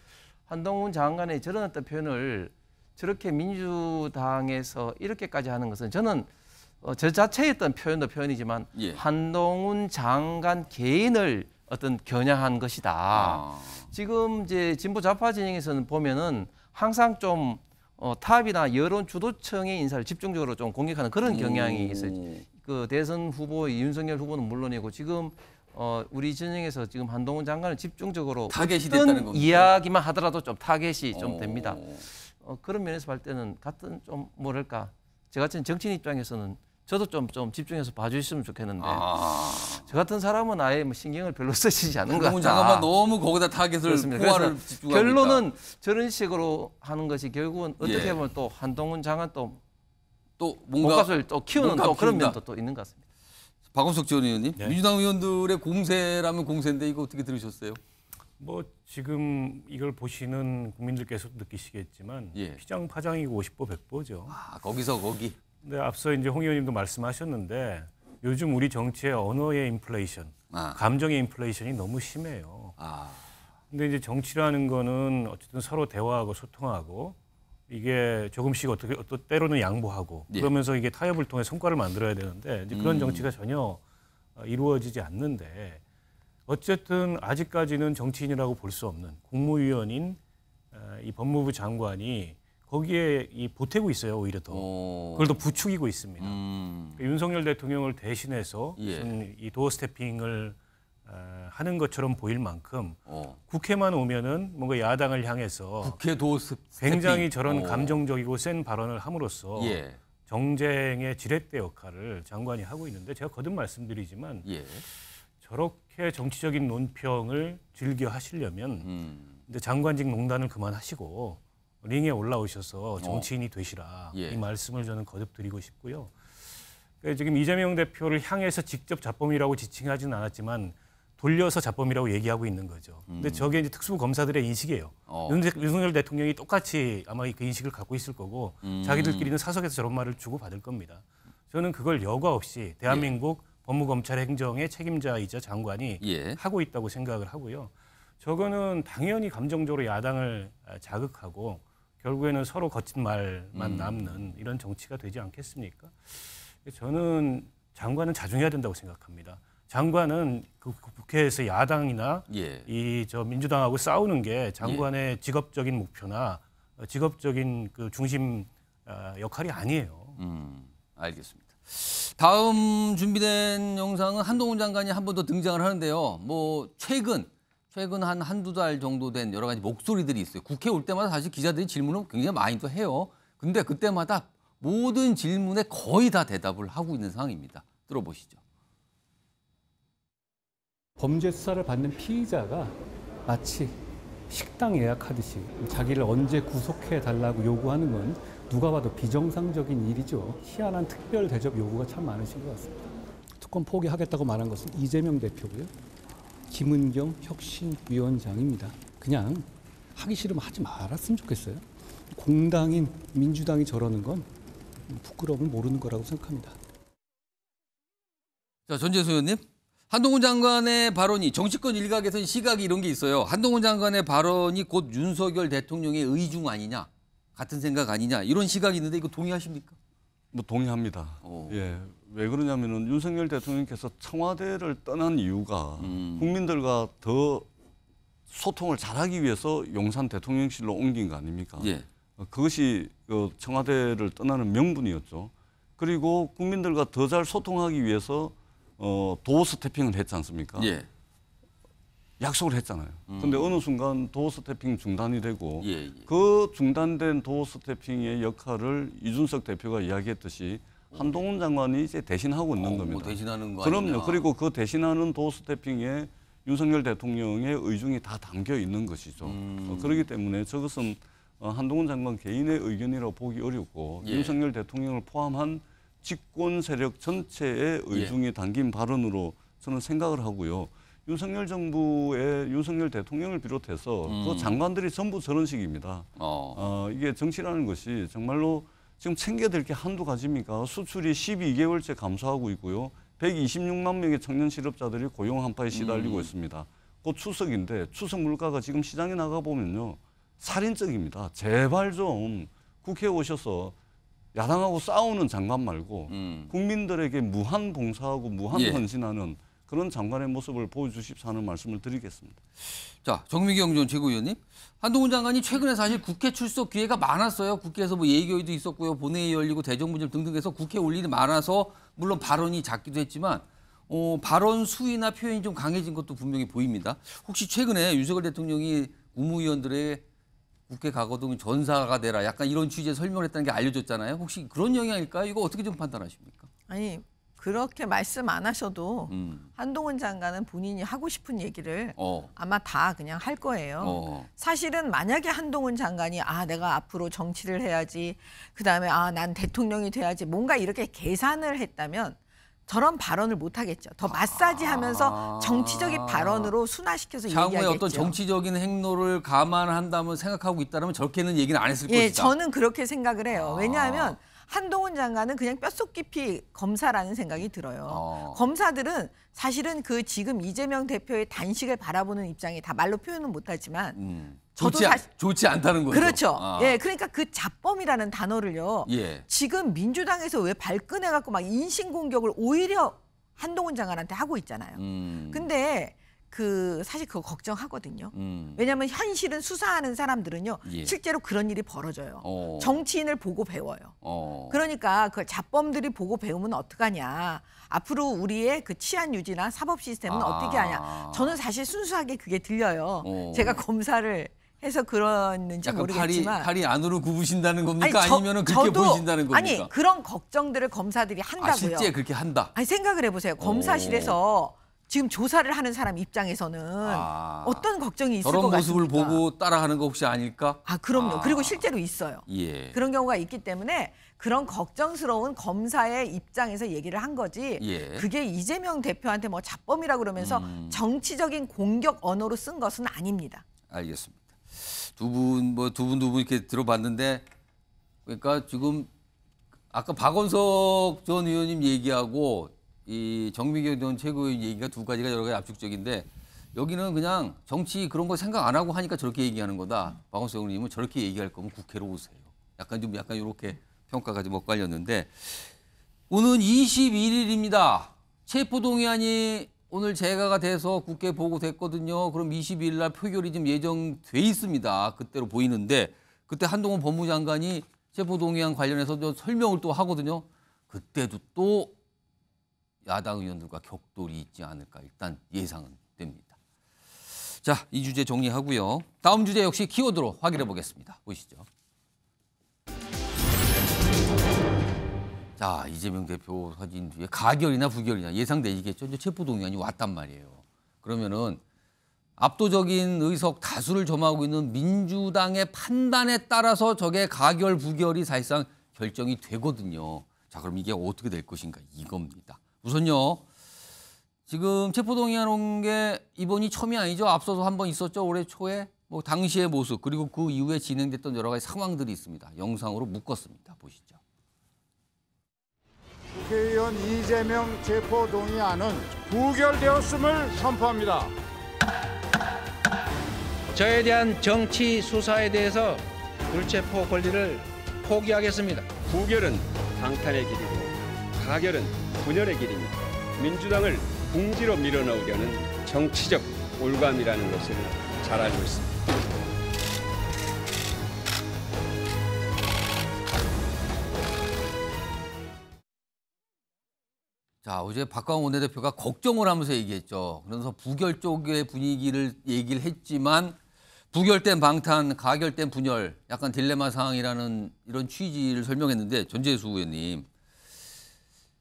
한동훈 장관의 저런 어떤 표현을 저렇게 민주당에서 이렇게까지 하는 것은 저는 저 자체의 어떤 표현도 표현이지만 한동훈 장관 개인을 어떤 겨냥한 것이다. 지금 이제 진보 좌파 진영에서는 보면은 항상 좀 탑이나 여론 주도층의 인사를 집중적으로 좀 공격하는 그런 경향이 있어요. 그 대선 후보 윤석열 후보는 물론이고 지금 우리 진영에서 지금 한동훈 장관을 집중적으로 타겟이 됐다는 겁니다. 이야기만 하더라도 좀 타겟이 좀 됩니다. 그런 면에서 볼 때는 같은 좀 뭐랄까 저 같은 정치인 입장에서는 저도 좀 집중해서 봐주셨으면 좋겠는데 저 같은 사람은 아예 뭐 신경을 별로 쓰시지 않는 것 같다. 잠깐만 너무 거기다 타겟을 포화를 집중하고 결론은 있다. 저런 식으로 하는 것이 결국은 어떻게 보면 또 한동훈 장관 또 뭔가 몸값을 또 키우는 또 그런 면도 또 있는 것 같습니다. 박원석 전 의원님, 네. 민주당 의원들의 공세라면 공세인데 이거 어떻게 들으셨어요? 뭐 지금 이걸 보시는 국민들께서도 느끼시겠지만 피장파장이고 50보 100보죠. 거기서 거기. 근데 앞서 이제 홍 의원님도 말씀하셨는데 요즘 우리 정치의 언어의 인플레이션, 감정의 인플레이션이 너무 심해요. 근데 이제 정치라는 거는 어쨌든 서로 대화하고 소통하고 이게 조금씩 어떻게 또 때로는 양보하고 그러면서 이게 타협을 통해 성과를 만들어야 되는데 이제 그런 정치가 전혀 이루어지지 않는데 어쨌든 아직까지는 정치인이라고 볼 수 없는 국무위원인 이 법무부 장관이 거기에 보태고 있어요. 오히려 더 그걸 더 부추기고 있습니다. 윤석열 대통령을 대신해서 무슨 이 도어 스태핑을 하는 것처럼 보일 만큼 국회만 오면은 뭔가 야당을 향해서 국회 도어 스태핑 굉장히 저런 감정적이고 센 발언을 함으로써 정쟁의 지렛대 역할을 장관이 하고 있는데 제가 거듭 말씀드리지만 저렇게 정치적인 논평을 즐겨 하시려면 이제 장관직 농단을 그만하시고 링에 올라오셔서 정치인이 되시라 이 말씀을 저는 거듭 드리고 싶고요. 지금 이재명 대표를 향해서 직접 자범이라고 지칭하지는 않았지만 돌려서 자범이라고 얘기하고 있는 거죠. 근데 저게 이제 특수부 검사들의 인식이에요. 윤석열 대통령이 똑같이 아마 그 인식을 갖고 있을 거고 자기들끼리는 사석에서 저런 말을 주고받을 겁니다. 저는 그걸 여과 없이 대한민국 법무검찰 행정의 책임자이자 장관이 하고 있다고 생각을 하고요. 저거는 당연히 감정적으로 야당을 자극하고 결국에는 서로 거친 말만 남는 이런 정치가 되지 않겠습니까? 저는 장관은 자중해야 된다고 생각합니다. 장관은 그 국회에서 야당이나 저 민주당하고 싸우는 게 장관의 직업적인 목표나 직업적인 그 중심 역할이 아니에요. 알겠습니다. 다음 준비된 영상은 한동훈 장관이 한 번 더 등장을 하는데요. 뭐 최근 한두 달 정도 된 여러 가지 목소리들이 있어요. 국회 올 때마다 사실 기자들이 질문을 굉장히 많이 또 해요. 근데 그때마다 모든 질문에 거의 다 대답을 하고 있는 상황입니다. 들어보시죠. 범죄 수사를 받는 피의자가 마치 식당 예약하듯이 자기를 언제 구속해달라고 요구하는 건 누가 봐도 비정상적인 일이죠. 희한한 특별 대접 요구가 참 많으신 것 같습니다. 특권 포기하겠다고 말한 것은 이재명 대표고요. 김은경 혁신위원장입니다. 그냥 하기 싫으면 하지 말았으면 좋겠어요. 공당인 민주당이 저러는 건 부끄러움을 모르는 거라고 생각합니다. 자, 전재수 의원님. 한동훈 장관의 발언이 정치권 일각에서는 시각이 이런 게 있어요. 한동훈 장관의 발언이 곧 윤석열 대통령의 의중 아니냐, 같은 생각 아니냐 이런 시각이 있는데 이거 동의하십니까? 뭐 동의합니다. 예, 왜 그러냐면은 윤석열 대통령께서 청와대를 떠난 이유가 국민들과 더 소통을 잘하기 위해서 용산 대통령실로 옮긴 거 아닙니까? 그것이 청와대를 떠나는 명분이었죠. 그리고 국민들과 더 잘 소통하기 위해서 도어 스태핑을 했지 않습니까? 약속을 했잖아요. 근데 어느 순간 도어 스태핑 중단이 되고 그 중단된 도어 스태핑의 역할을 이준석 대표가 이야기했듯이 한동훈 장관이 이제 대신하고 있는 겁니다. 뭐 대신하는 거 그럼요. 아니냐. 그리고 그 대신하는 도어 스태핑에 윤석열 대통령의 의중이 다 담겨 있는 것이죠. 그렇기 때문에 저것은 한동훈 장관 개인의 의견이라고 보기 어렵고 윤석열 대통령을 포함한 집권 세력 전체의 의중이 담긴 발언으로 저는 생각을 하고요. 윤석열 정부의 윤석열 대통령을 비롯해서 그 장관들이 전부 저런 식입니다. 이게 정치라는 것이 정말로 지금 챙겨야 게 한두 가지입니까? 수출이 12개월째 감소하고 있고요. 126만 명의 청년 실업자들이 고용 한파에 시달리고 있습니다. 곧 추석인데 추석 물가가 지금 시장에 나가보면요. 살인적입니다. 제발 좀 국회에 오셔서 야당하고 싸우는 장관 말고 국민들에게 무한 봉사하고 무한 헌신하는 그런 장관의 모습을 보여주십사 하는 말씀을 드리겠습니다. 자, 정미경 전 최고위원님. 한동훈 장관이 최근에 사실 국회 출석 기회가 많았어요. 국회에서 뭐 예결위도 있었고요. 본회의 열리고 대정부질 등등 해서 국회 올 일이 많아서 물론 발언이 작기도 했지만 발언 수위나 표현이 좀 강해진 것도 분명히 보입니다. 혹시 최근에 윤석열 대통령이 국무위원들의 국회 가거든 전사가 되라. 약간 이런 취지의 설명을 했다는 게 알려졌잖아요. 혹시 그런 영향일까요? 이거 어떻게 좀 판단하십니까? 아니 그렇게 말씀 안 하셔도 한동훈 장관은 본인이 하고 싶은 얘기를 아마 다 그냥 할 거예요. 사실은 만약에 한동훈 장관이 내가 앞으로 정치를 해야지, 그다음에 난 대통령이 돼야지, 뭔가 이렇게 계산을 했다면 저런 발언을 못 하겠죠. 더 마사지하면서 정치적인 발언으로 순화시켜서 얘기하겠죠. 향후에 어떤 정치적인 행로를 감안한다면 생각하고 있다면 저렇게는 얘기는 안 했을 것이다. 저는 그렇게 생각을 해요. 왜냐하면 한동훈 장관은 그냥 뼈속 깊이 검사라는 생각이 들어요. 검사들은 사실은 그 지금 이재명 대표의 단식을 바라보는 입장이 다 말로 표현은 못하지만 좋지 않다는 거죠. 그렇죠. 그러니까 그 자범이라는 단어를요. 지금 민주당에서 왜 발끈해갖고 막 인신공격을 오히려 한동훈 장관한테 하고 있잖아요. 근데 사실 그거 걱정하거든요. 왜냐하면 현실은 수사하는 사람들은요. 실제로 그런 일이 벌어져요. 정치인을 보고 배워요. 그러니까 그 자범들이 보고 배우면 어떡하냐. 앞으로 우리의 그 치안 유지나 사법 시스템은 어떻게 하냐. 저는 사실 순수하게 그게 들려요. 제가 검사를 해서 그러는지 모르겠지만 팔이 안으로 굽으신다는 겁니까? 아니면 그렇게 보이신다는 겁니까? 아니 그런 걱정들을 검사들이 한다고요. 실제 그렇게 한다. 아니 생각을 해보세요. 검사실에서 지금 조사를 하는 사람 입장에서는 어떤 걱정이 있을 것 같습니까? 저런 모습을 보고 따라하는 거 혹시 아닐까? 그럼요. 그리고 실제로 있어요. 그런 경우가 있기 때문에 그런 걱정스러운 검사의 입장에서 얘기를 한 거지. 그게 이재명 대표한테 뭐 자범이라고 그러면서 정치적인 공격 언어로 쓴 것은 아닙니다. 알겠습니다. 두 분 이렇게 들어봤는데, 그러니까 지금 아까 박원석 전 의원님 얘기하고 이 정미경 전 최고위원 얘기가 두 가지가 여러 가지 압축적인데, 여기는 그냥 정치 그런 거 생각 안 하고 하니까 저렇게 얘기하는 거다. 박원석 의원님은 저렇게 얘기할 거면 국회로 오세요. 약간 이렇게 평가가 좀 엇갈렸는데, 오늘 21일입니다. 체포동의안이 오늘 재가가 돼서 국회에 보고됐거든요. 그럼 22일 날 표결이 좀 예정돼 있습니다. 그때로 보이는데, 그때 한동훈 법무장관이 체포동의안 관련해서 설명을 또 하거든요. 그때도 또 야당 의원들과 격돌이 있지 않을까 일단 예상은 됩니다. 자, 이 주제 정리하고요. 다음 주제 역시 키워드로 확인해 보겠습니다. 보시죠. 자, 이재명 대표 사진 뒤에 가결이나 부결이나 예상되시겠죠? 이제 체포동의안이 왔단 말이에요. 그러면은 압도적인 의석 다수를 점하고 있는 민주당의 판단에 따라서 저게 가결, 부결이 사실상 결정이 되거든요. 자, 그럼 이게 어떻게 될 것인가 이겁니다. 우선요, 지금 체포동의안 온 게 이번이 처음이 아니죠. 앞서서 한 번 있었죠. 올해 초에 뭐 당시의 모습 그리고 그 이후에 진행됐던 여러 가지 상황들이 있습니다. 영상으로 묶었습니다. 보시죠. 국회의원 이재명 체포동의안은 부결되었음을 선포합니다. 저에 대한 정치 수사에 대해서 불체포 권리를 포기하겠습니다. 부결은 방탄의 길이고 가결은 분열의 길입니다. 민주당을 궁지로 밀어넣으려는 정치적 올감이라는 것을 잘 알고 있습니다. 자, 어제 박광원 원내대표가 걱정을 하면서 얘기했죠. 그래서 부결 쪽의 분위기를 얘기를 했지만 부결된 방탄, 가결된 분열, 약간 딜레마 상황이라는 이런 취지를 설명했는데 전재수 의원님.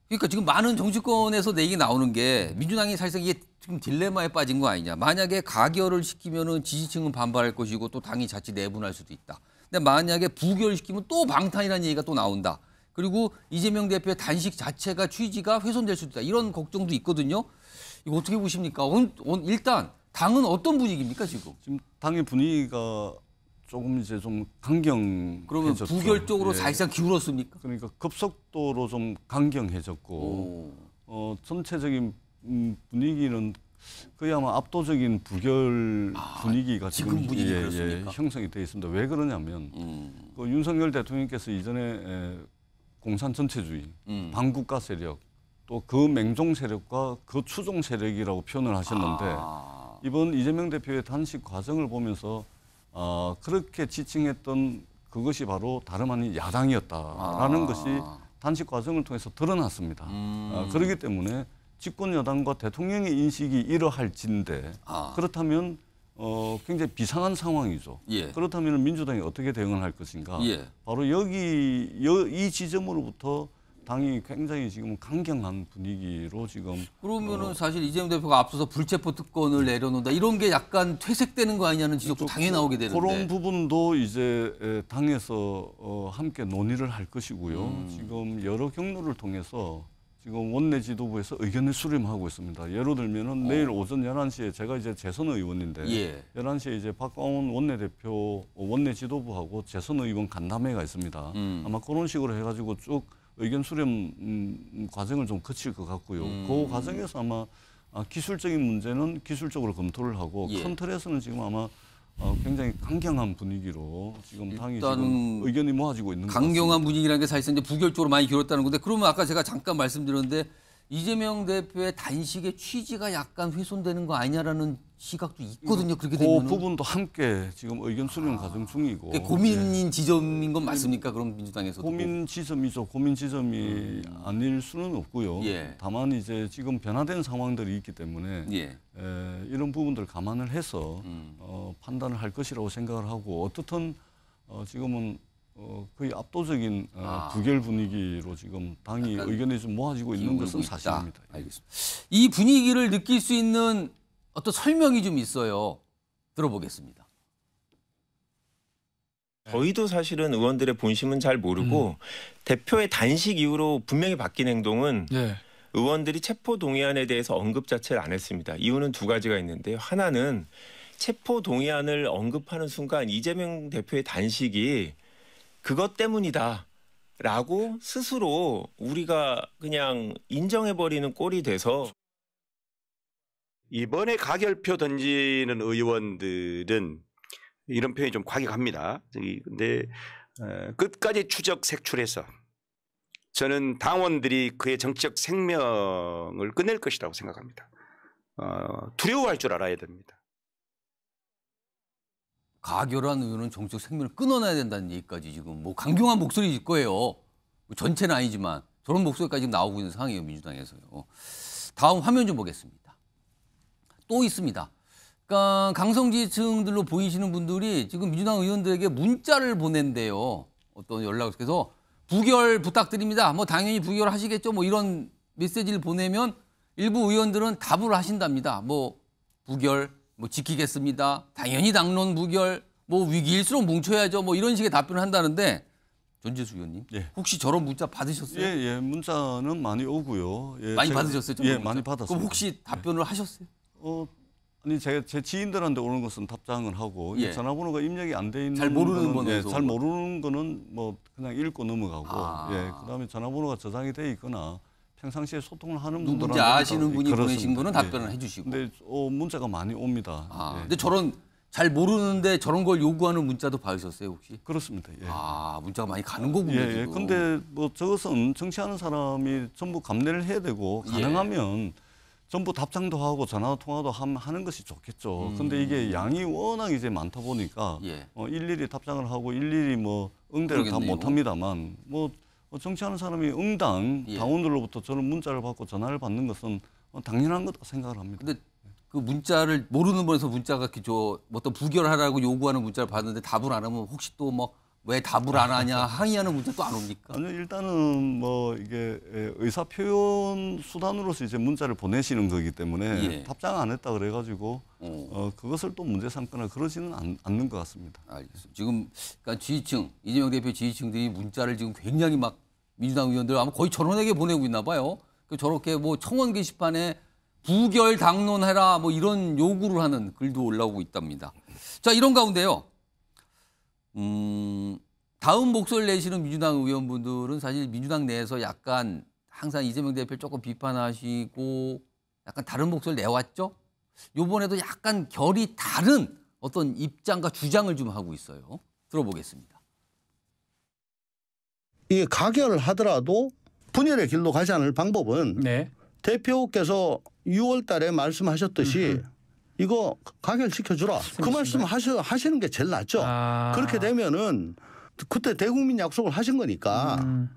그러니까 지금 많은 정치권에서 내 얘기 나오는 게 민주당이 사실상 이게 지금 딜레마에 빠진 거 아니냐. 만약에 가결을 시키면은 지지층은 반발할 것이고 또 당이 자칫 내분할 수도 있다. 근데 만약에 부결시키면 또 방탄이라는 얘기가 또 나온다. 그리고 이재명 대표의 단식 자체가 취지가 훼손될 수도 있다. 이런 걱정도 있거든요. 이거 어떻게 보십니까? 일단 당은 어떤 분위기입니까 지금? 지금 당의 분위기가 조금 이제 좀 강경해졌죠. 그러면 부결 쪽으로 사실상 기울었습니까? 그러니까 급속도로 좀 강경해졌고 전체적인 분위기는 거의 아마 압도적인 부결 분위기가 지금 형성이 되어 있습니다. 왜 그러냐면 그 윤석열 대통령께서 이전에 공산 전체주의, 반국가 세력, 또 그 맹종 세력과 그 추종 세력이라고 표현을 하셨는데 이번 이재명 대표의 단식 과정을 보면서 그렇게 지칭했던 그것이 바로 다름 아닌 야당이었다라는 것이 단식 과정을 통해서 드러났습니다. 그렇기 때문에 집권 여당과 대통령의 인식이 이러할진데 그렇다면 굉장히 비상한 상황이죠. 예. 그렇다면 민주당이 어떻게 대응을 할 것인가? 예. 바로 이 지점으로부터 당이 굉장히 지금 강경한 분위기로 지금 그러면은 사실 이재명 대표가 앞서서 불체포 특권을 내려놓는다 이런 게 약간 퇴색되는 거 아니냐는 지적도 당연히 나오게 되는데 그런 부분도 이제 당에서 함께 논의를 할 것이고요. 지금 여러 경로를 통해서 지금 원내 지도부에서 의견을 수렴하고 있습니다. 예를 들면은 내일 오전 11시에 제가 이제 재선 의원인데 예. 11시에 이제 박광원 원내대표 원내 지도부하고 재선 의원 간담회가 있습니다. 아마 그런 식으로 해가지고 쭉 의견 수렴 과정을 좀 거칠 것 같고요. 그 과정에서 아마 기술적인 문제는 기술적으로 검토를 하고 예. 큰 틀에서는 지금 아마 굉장히 강경한 분위기로 지금 당이 일단은 지금 의견이 모아지고 있는 것 같습니다. 강경한 분위기라는 게 사실상 이제 부결적으로 많이 길었다는 건데 그러면 아까 제가 잠깐 말씀드렸는데 이재명 대표의 단식의 취지가 약간 훼손되는 거 아니냐라는 시각도 있거든요. 그렇게 되면 그 부분도 함께 지금 의견 수렴 과정 중이고 고민인 지점인 건 맞습니까? 그럼 민주당에서도 고민 지점이죠. 고민 지점이 아닐 수는 없고요. 예. 다만 이제 지금 변화된 상황들이 있기 때문에 예. 이런 부분들 감안을 해서 판단을 할 것이라고 생각을 하고 어떻든 지금은 거의 압도적인 부결 분위기로 지금 당이 의견이 좀 모아지고 있는 것은 사실입니다. 알겠습니다. 이 분위기를 느낄 수 있는 어떤 설명이 좀 있어요. 들어보겠습니다. 저희도 사실은 의원들의 본심은 잘 모르고 대표의 단식 이후로 분명히 바뀐 행동은 의원들이 체포 동의안에 대해서 언급 자체를 안 했습니다. 이유는 두 가지가 있는데요. 하나는 체포 동의안을 언급하는 순간 이재명 대표의 단식이 그것 때문이다라고 스스로 우리가 그냥 인정해버리는 꼴이 돼서 이번에 가결표 던지는 의원들은 이런 표현이 좀 과격합니다. 근데 끝까지 추적 색출해서 저는 당원들이 그의 정치적 생명을 끝낼 것이라고 생각합니다. 두려워할 줄 알아야 됩니다. 가결한 의원은 정치적 생명을 끊어놔야 된다는 얘기까지 지금 뭐 강경한 목소리일 거예요. 뭐 전체는 아니지만 저런 목소리까지 지금 나오고 있는 상황이에요. 민주당에서요. 다음 화면 좀 보겠습니다. 또 있습니다. 그러니까 강성 지지층들로 보이시는 분들이 지금 민주당 의원들에게 문자를 보낸대요. 어떤 연락을. 그래서 부결 부탁드립니다. 뭐 당연히 부결하시겠죠. 뭐 이런 메시지를 보내면 일부 의원들은 답을 하신답니다. 뭐 부결 뭐 지키겠습니다. 당연히 당론 부결, 뭐 위기일수록 뭉쳐야죠. 뭐 이런 식의 답변을 한다는데 전재수 의원님, 혹시 저런 문자 받으셨어요? 예, 문자는 많이 오고요. 예, 많이 받으셨어요? 예, 많이 받았어요. 그럼 혹시 답변을 하셨어요? 아니 제 지인들한테 오는 것은 답장을 하고 전화번호가 입력이 안 돼 있는 잘 모르는 번호에서 잘 모르는 거는 뭐 그냥 읽고 넘어가고 그다음에 전화번호가 저장이 돼 있거나 평상시에 소통을 하는 분들은 누군지 아시는 분이 보내신 거는 답변을 해주시고. 근데 문자가 많이 옵니다. 근데 저런 잘 모르는데 저런 걸 요구하는 문자도 받으셨어요 혹시? 그렇습니다. 문자가 많이 가는 거군요. 예. 근데 뭐 저것은 정치하는 사람이 전부 감내를 해야 되고 가능하면 전부 답장도 하고 전화 통화도 하는 것이 좋겠죠. 근데 이게 양이 워낙 이제 많다 보니까 일일이 답장을 하고 일일이 뭐 응대를 다 못합니다만 뭐 정치하는 사람이 응당 당원들로부터 저런 문자를 받고 전화를 받는 것은 당연한 거다 생각을 합니다. 근데 그 문자를 모르는 분에서 문자가 어떤 부결하라고 요구하는 문자를 받는데 답을 안 하면 혹시 또 뭐 왜 답을 안 하냐 항의하는 문자 또 안 옵니까? 아니 일단은 뭐 이게 의사 표현 수단으로서 이제 문자를 보내시는 거기 때문에 답장 안 했다 그래가지고 그것을 또 문제 삼거나 그러지는 않는 것 같습니다. 알겠습니다. 지금 그러니까 지지층 이재명 대표 지지층들이 문자를 지금 굉장히 막 민주당 의원들 아마 거의 전원에게 보내고 있나 봐요. 저렇게 뭐 청원 게시판에 부결 당론해라 뭐 이런 요구를 하는 글도 올라오고 있답니다. 자 이런 가운데요. 다음 목소리를 내시는 민주당 의원분들은 사실 민주당 내에서 약간 항상 이재명 대표를 조금 비판하시고 약간 다른 목소리를 내왔죠. 이번에도 약간 결이 다른 어떤 입장과 주장을 좀 하고 있어요. 들어보겠습니다. 이게 가결을 하더라도 분열의 길로 가지 않을 방법은 대표께서 6월 달에 말씀하셨듯이 이거 가결시켜주라. 그 말씀 하시는 게 제일 낫죠. 그렇게 되면은 그때 대국민 약속을 하신 거니까.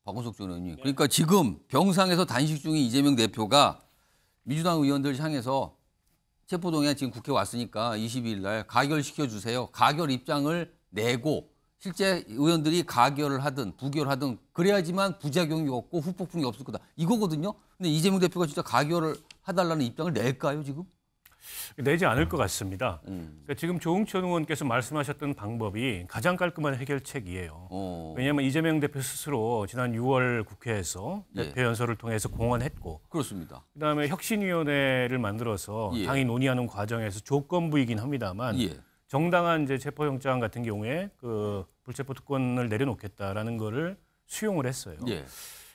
박원석 전 의원님. 그러니까 지금 병상에서 단식 중인 이재명 대표가 민주당 의원들 향해서 체포동의안 지금 국회 왔으니까 22일 날 가결시켜 주세요. 가결 입장을 내고 실제 의원들이 가결을 하든 부결하든 그래야지만 부작용이 없고 후폭풍이 없을 거다. 이거거든요. 근데 이재명 대표가 진짜 가결을 해달라는 입장을 낼까요, 지금? 내지 않을 것 같습니다. 그러니까 지금 조응천 의원께서 말씀하셨던 방법이 가장 깔끔한 해결책이에요. 왜냐하면 이재명 대표 스스로 지난 6월 국회에서 대표 연설을 통해서 공언했고, 그렇습니다. 그다음에 혁신위원회를 만들어서 당이 논의하는 과정에서 조건부이긴 합니다만 정당한 이제 체포영장 같은 경우에 그 불체포 특권을 내려놓겠다라는 거를 수용을 했어요.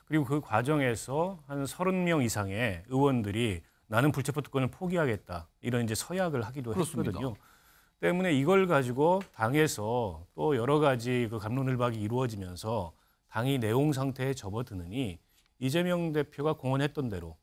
그리고 그 과정에서 한 30명 이상의 의원들이 나는 불체포 특권을 포기하겠다 이런 이제 서약을 하기도 했거든요. 때문에 이걸 가지고 당에서 또 여러 가지 그 갑론을박이 이루어지면서 당이 내용 상태에 접어드느니 이재명 대표가 공언했던 대로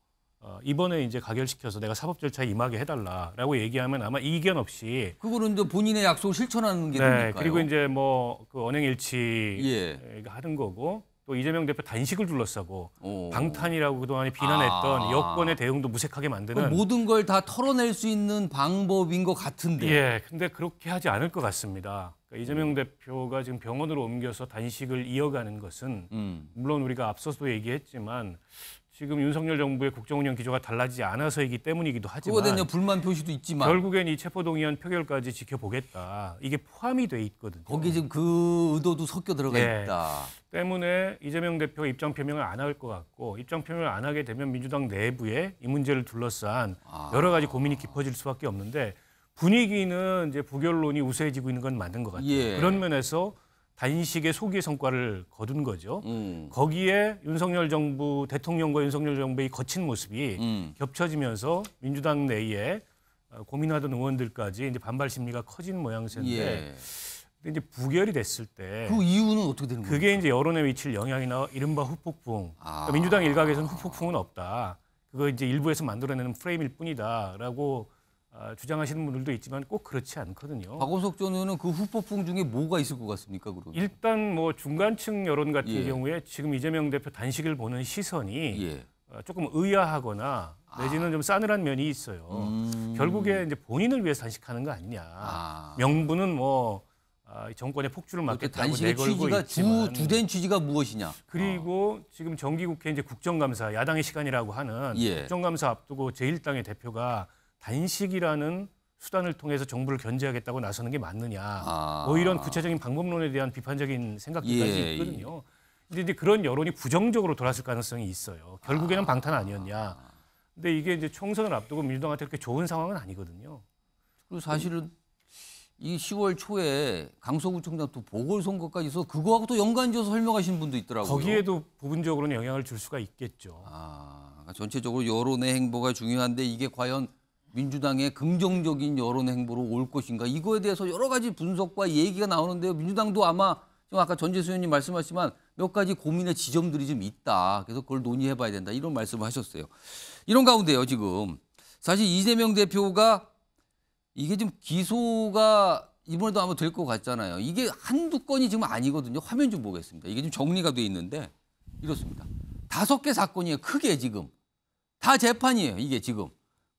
이번에 이제 가결시켜서 내가 사법 절차에 임하게 해달라라고 얘기하면 아마 이견 없이 그거는 이제 본인의 약속을 실천하는 게 되니까요. 그리고 이제 뭐 그 언행일치 하는 거고. 또 이재명 대표 단식을 둘러싸고 방탄이라고 그동안에 비난했던 여권의 대응도 무색하게 만드는 모든 걸 다 털어낼 수 있는 방법인 것 같은데. 근데 그렇게 하지 않을 것 같습니다. 그러니까 이재명 대표가 지금 병원으로 옮겨서 단식을 이어가는 것은 물론 우리가 앞서도 얘기했지만 지금 윤석열 정부의 국정운영 기조가 달라지지 않아서이기 때문이기도 하지만 그거에 대한 불만 표시도 있지만 결국엔 이 체포동의안 표결까지 지켜보겠다. 이게 포함이 돼 있거든요. 거기에 지금 그 의도도 섞여 들어가 있다. 때문에 이재명 대표가 입장 표명을 안 할 것 같고 입장 표명을 안 하게 되면 민주당 내부에 이 문제를 둘러싼 여러 가지 고민이 깊어질 수밖에 없는데 분위기는 이제 부결론이 우세해지고 있는 건 맞는 것 같아요. 그런 면에서 단식의 소기의 성과를 거둔 거죠. 거기에 윤석열 정부, 대통령과 윤석열 정부의 거친 모습이 겹쳐지면서 민주당 내에 고민하던 의원들까지 이제 반발 심리가 커진 모양새인데 근데 이제 부결이 됐을 때 그 이유는 어떻게 되는 거예요? 그게 이제 여론에 미칠 영향이나 이른바 후폭풍. 그러니까 민주당 일각에서는 후폭풍은 없다. 그거 이제 일부에서 만들어내는 프레임일 뿐이다라고 주장하시는 분들도 있지만 꼭 그렇지 않거든요. 박원석 전 의원은 그 후폭풍 중에 뭐가 있을 것 같습니까? 그러면? 일단 뭐 중간층 여론 같은 경우에 지금 이재명 대표 단식을 보는 시선이 조금 의아하거나 내지는 좀 싸늘한 면이 있어요. 결국에 이제 본인을 위해서 단식하는 거 아니냐. 명분은 뭐 정권의 폭주를 막겠다고 단식의 내걸고 취지가 있지만 주된 취지가 무엇이냐. 그리고 지금 정기국회 이제 국정감사 야당의 시간이라고 하는 국정감사 앞두고 제1당의 대표가 단식이라는 수단을 통해서 정부를 견제하겠다고 나서는 게 맞느냐. 뭐 이런 구체적인 방법론에 대한 비판적인 생각들까지 있거든요. 근데 이제 그런 여론이 부정적으로 돌았을 가능성이 있어요. 결국에는 방탄 아니었냐. 근데 이게 이제 총선을 앞두고 민주당한테 그렇게 좋은 상황은 아니거든요. 그리고 사실은 이 10월 초에 강서구청장 또 보궐선거까지 있어서 그거하고 또 연관지어서 설명하시는 분도 있더라고요. 거기에도 부분적으로는 영향을 줄 수가 있겠죠. 그러니까 전체적으로 여론의 행보가 중요한데 이게 과연 민주당의 긍정적인 여론의 행보로 올 것인가. 이거에 대해서 여러 가지 분석과 얘기가 나오는데요. 민주당도 아마 지금 아까 전재수 의원님 말씀하셨지만 몇 가지 고민의 지점들이 좀 있다. 그래서 그걸 논의해봐야 된다. 이런 말씀을 하셨어요. 이런 가운데요. 지금 사실 이재명 대표가 이게 지금 기소가 이번에도 아마 될 것 같잖아요. 이게 한두 건이 지금 아니거든요. 화면 좀 보겠습니다. 이게 좀 정리가 돼 있는데 이렇습니다. 5개 사건이에요. 크게 지금. 다 재판이에요. 이게 지금.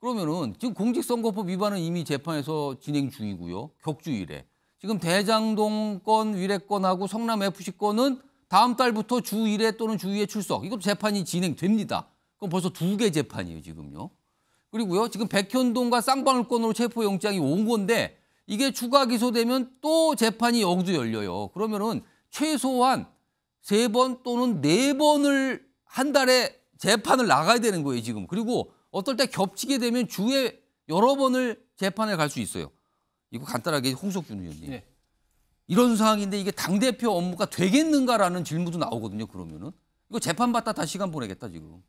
그러면은 지금 공직선거법 위반은 이미 재판에서 진행 중이고요. 격주일에. 지금 대장동 건 위례건하고 성남FC 건은 다음 달부터 주 1회 또는 주 2회 출석. 이것도 재판이 진행됩니다. 그럼 벌써 2개 재판이에요. 지금요. 그리고요. 지금 백현동과 쌍방울건으로 체포영장이 온 건데 이게 추가 기소되면 또 재판이 여기도 열려요. 그러면은 최소한 3번 또는 4번을 한 달에 재판을 나가야 되는 거예요. 지금. 그리고 어떨 때 겹치게 되면 주에 여러 번을 재판에 갈 수 있어요. 이거 간단하게 홍석준 의원님. 이런 상황인데 이게 당대표 업무가 되겠는가라는 질문도 나오거든요. 그러면은. 이거 재판받다 다 시간 보내겠다 지금.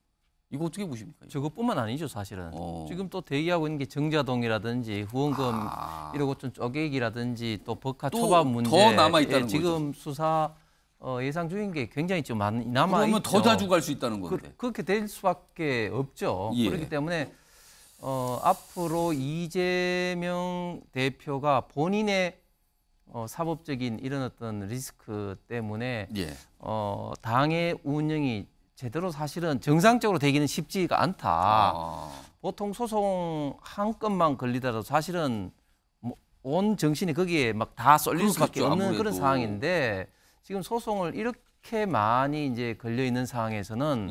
이거 어떻게 보십니까? 저것뿐만 아니죠, 사실은. 지금 또 대기하고 있는 게 정자동이라든지 후원금 1억 5천 쪼개기라든지 또 법카 초밥 문제. 더 남아있다는 지금 거죠. 수사 예상 중인 게 굉장히 좀 남아있죠. 그러면 더 자주 갈 수 있다는 건데. 그렇게 될 수밖에 없죠. 그렇기 때문에 앞으로 이재명 대표가 본인의 사법적인 이런 어떤 리스크 때문에 당의 운영이 제대로 사실은 정상적으로 되기는 쉽지가 않다. 보통 소송 한 건만 걸리더라도 사실은 뭐 온 정신이 거기에 막 다 쏠릴 수밖에 없는 아무래도. 그런 상황인데 지금 소송을 이렇게 많이 이제 걸려 있는 상황에서는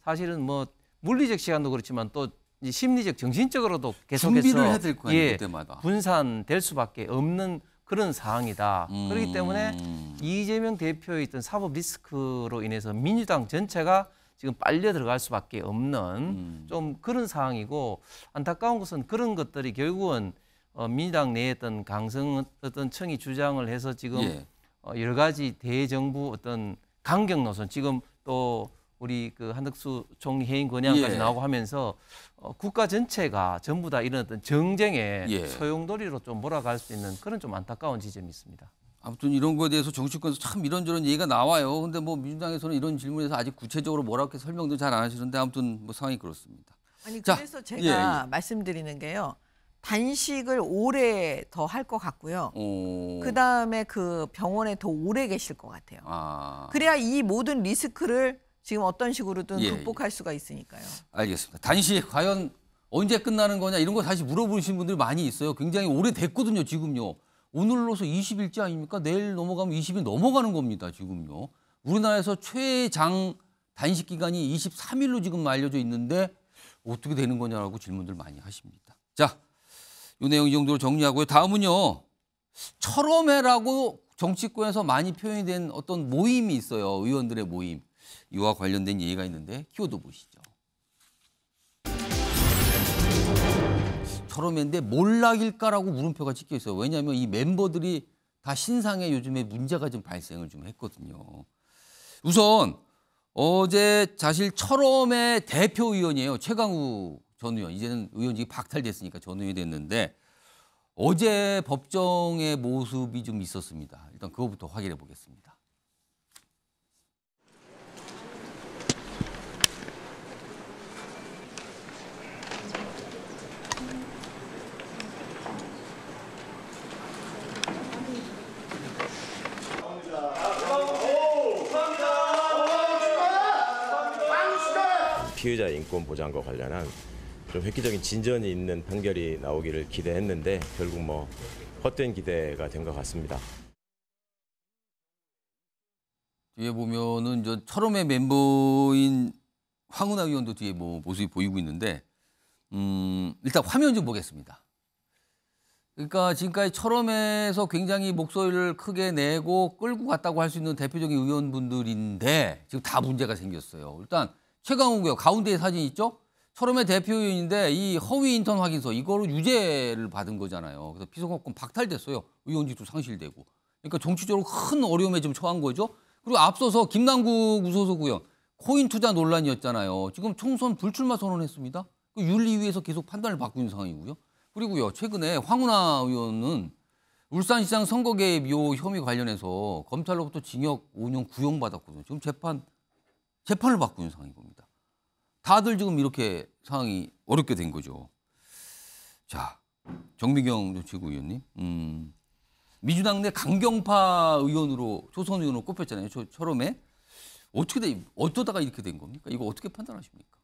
사실은 뭐 물리적 시간도 그렇지만 또 이제 심리적, 정신적으로도 계속해서 준비를 해야 될 거 아니에요, 그때마다. 분산될 수밖에 없는 그런 상황이다. 그렇기 때문에 이재명 대표의 있던 사법 리스크로 인해서 민주당 전체가 지금 빨려 들어갈 수밖에 없는 좀 그런 상황이고 안타까운 것은 그런 것들이 결국은 민주당 내에 어떤 강성 어떤 청이 주장을 해서 지금 여러 가지 대정부 어떤 강경 노선 지금 또 우리 그 한덕수 총리 해임 건의안까지 나오고 하면서 국가 전체가 전부 다 이런 어떤 정쟁의 소용돌이로 좀 몰아갈 수 있는 그런 좀 안타까운 지점이 있습니다. 아무튼 이런 거에 대해서 정치권에서 참 이런저런 얘기가 나와요. 근데 뭐 민주당에서는 이런 질문에서 아직 구체적으로 뭐라고 설명도 잘 안 하시는데 아무튼 뭐 상황이 그렇습니다. 아니 그래서 제가 말씀드리는 게요. 단식을 오래 더 할 것 같고요. 그다음에 그 병원에 더 오래 계실 것 같아요. 그래야 이 모든 리스크를 지금 어떤 식으로든 극복할 수가 있으니까요. 알겠습니다. 단식 과연 언제 끝나는 거냐 이런 거 다시 물어보시는 분들이 많이 있어요. 굉장히 오래됐거든요. 지금요. 오늘로서 20일째 아닙니까? 내일 넘어가면 20일 넘어가는 겁니다. 지금요. 우리나라에서 최장 단식 기간이 23일로 지금 알려져 있는데 어떻게 되는 거냐라고 질문들 많이 하십니다. 자, 이 내용 이 정도로 정리하고요. 다음은요. 철험회라고 정치권에서 많이 표현이 된 어떤 모임이 있어요. 의원들의 모임. 이와 관련된 얘기가 있는데 키워드 보시죠. 철험회인데 몰락일까라고 물음표가 찍혀 있어요. 왜냐하면 이 멤버들이 다 신상에 요즘에 문제가 좀 발생을 좀 했거든요. 우선 어제 사실 철험회 대표의원이에요. 최강욱 전 의원. 이제는 의원직이 박탈됐으니까 전 의원이 됐는데 어제 법정의 모습이 좀 있었습니다. 일단 그거부터 확인해 보겠습니다. 피의자 인권 보장과 관련한 좀 획기적인 진전이 있는 판결이 나오기를 기대했는데 결국 뭐 헛된 기대가 된 것 같습니다. 뒤에 보면은 저 철험회 멤버인 황운하 의원도 뒤에 뭐 모습이 보이고 있는데 일단 화면 좀 보겠습니다. 그러니까 지금까지 철험회에서 굉장히 목소리를 크게 내고 끌고 갔다고 할 수 있는 대표적인 의원분들인데 지금 다 문제가 생겼어요. 일단 최강욱 의원 가운데 사진 있죠? 철험회 대표의원인데 이 허위 인턴 확인서 이거로 유죄를 받은 거잖아요. 그래서 피선거권 박탈됐어요. 의원직도 상실되고. 그러니까 정치적으로 큰 어려움에 좀 처한 거죠. 그리고 앞서서 김남국 무소속 의원 코인 투자 논란이었잖아요. 지금 총선 불출마 선언했습니다. 그 윤리위에서 계속 판단을 받고 있는 상황이고요. 그리고요 최근에 황운하 의원은 울산시장 선거 개입 혐의 관련해서 검찰로부터 징역 5년 구형 받았거든요. 지금 재판을 받고 있는 상황인 겁니다. 다들 지금 이렇게 상황이 어렵게 된 거죠. 자, 정미경 최고위원님, 민주당 내 강경파 의원으로 초선 의원으로 꼽혔잖아요. 철험에 어쩌다가 이렇게 된 겁니까? 이거 어떻게 판단하십니까?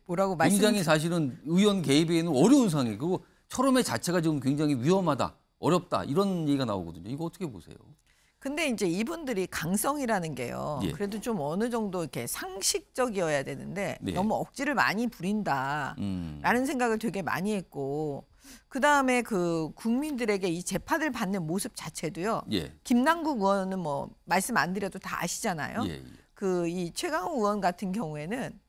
뭐라고 굉장히 사실은 의원 개입에는 어려운 상황이에요. 그리고 철험회 자체가 지금 굉장히 위험하다, 어렵다 이런 얘기가 나오거든요. 이거 어떻게 보세요? 근데 이제 이분들이 강성이라는 게요. 그래도 좀 어느 정도 이렇게 상식적이어야 되는데 너무 억지를 많이 부린다라는 생각을 되게 많이 했고 그다음에 그 국민들에게 이 재판을 받는 모습 자체도요. 김남국 의원은 뭐 말씀 안 드려도 다 아시잖아요. 그 이 최강욱 의원 같은 경우에는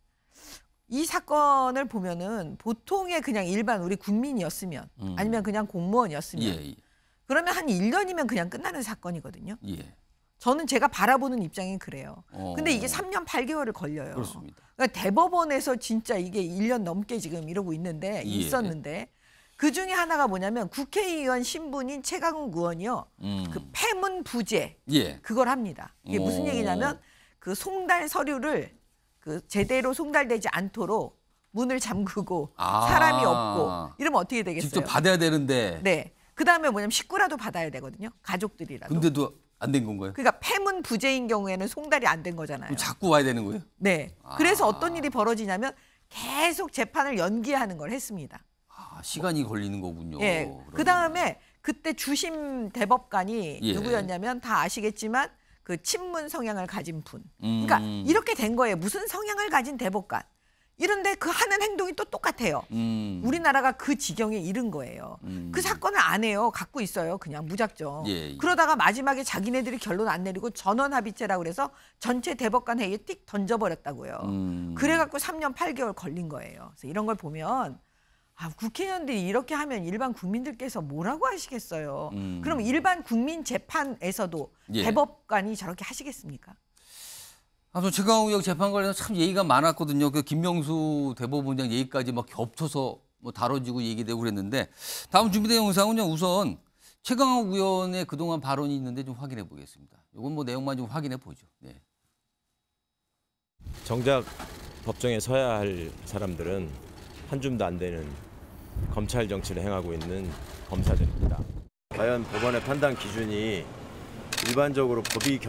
이 사건을 보면은 보통의 그냥 일반 우리 국민이었으면 아니면 그냥 공무원이었으면 그러면 한 1년이면 그냥 끝나는 사건이거든요. 저는 제가 바라보는 입장이 그래요. 근데 이게 3년 8개월을 걸려요. 그렇습니다. 그러니까 대법원에서 진짜 이게 1년 넘게 지금 이러고 있는데 있었는데 그중에 하나가 뭐냐면 국회의원 신분인 최강욱 의원이요. 그 폐문 부재 그걸 합니다. 이게 무슨 얘기냐면 그 송달 서류를 그 제대로 송달되지 않도록 문을 잠그고 사람이 없고 이러면 어떻게 되겠어요? 직접 받아야 되는데. 네. 그다음에 뭐냐면 식구라도 받아야 되거든요. 가족들이라도. 근데도 안 된 건가요? 그러니까 폐문 부재인 경우에는 송달이 안 된 거잖아요. 그럼 자꾸 와야 되는 거예요? 네. 그래서 어떤 일이 벌어지냐면 계속 재판을 연기하는 걸 했습니다. 아, 시간이 걸리는 거군요. 예. 그다음에 그때 주심 대법관이 예. 누구였냐면 다 아시겠지만 그 친문 성향을 가진 분. 그러니까 이렇게 된 거예요. 무슨 성향을 가진 대법관. 이런데 그 하는 행동이 또 똑같아요. 우리나라가 그 지경에 이른 거예요. 그 사건을 안 해요. 갖고 있어요. 그냥 무작정. 예. 그러다가 마지막에 자기네들이 결론 안 내리고 전원합의체라고 그래서 전체 대법관 회의에 띡 던져버렸다고요. 그래갖고 3년 8개월 걸린 거예요. 그래서 이런 걸 보면 아, 국회의원들이 이렇게 하면 일반 국민들께서 뭐라고 하시겠어요. 그럼 일반 국민 재판에서도 예. 대법관이 저렇게 하시겠습니까? 아, 최강욱 의원 재판 관련해서 참 얘기가 많았거든요. 그 김명수 대법원장 얘기까지 막 겹쳐서 뭐 다뤄지고 얘기되고 그랬는데 다음 준비된 영상은요. 우선 최강욱 의원의 그동안 발언이 있는데 좀 확인해 보겠습니다. 이건 뭐 내용만 좀 확인해 보죠. 네. 정작 법정에 서야 할 사람들은 한 줌도 안 되는 검찰 정치를 행하고 있는 검사들입니다. 과연 법원의 판단 기준이 일반적으로 법이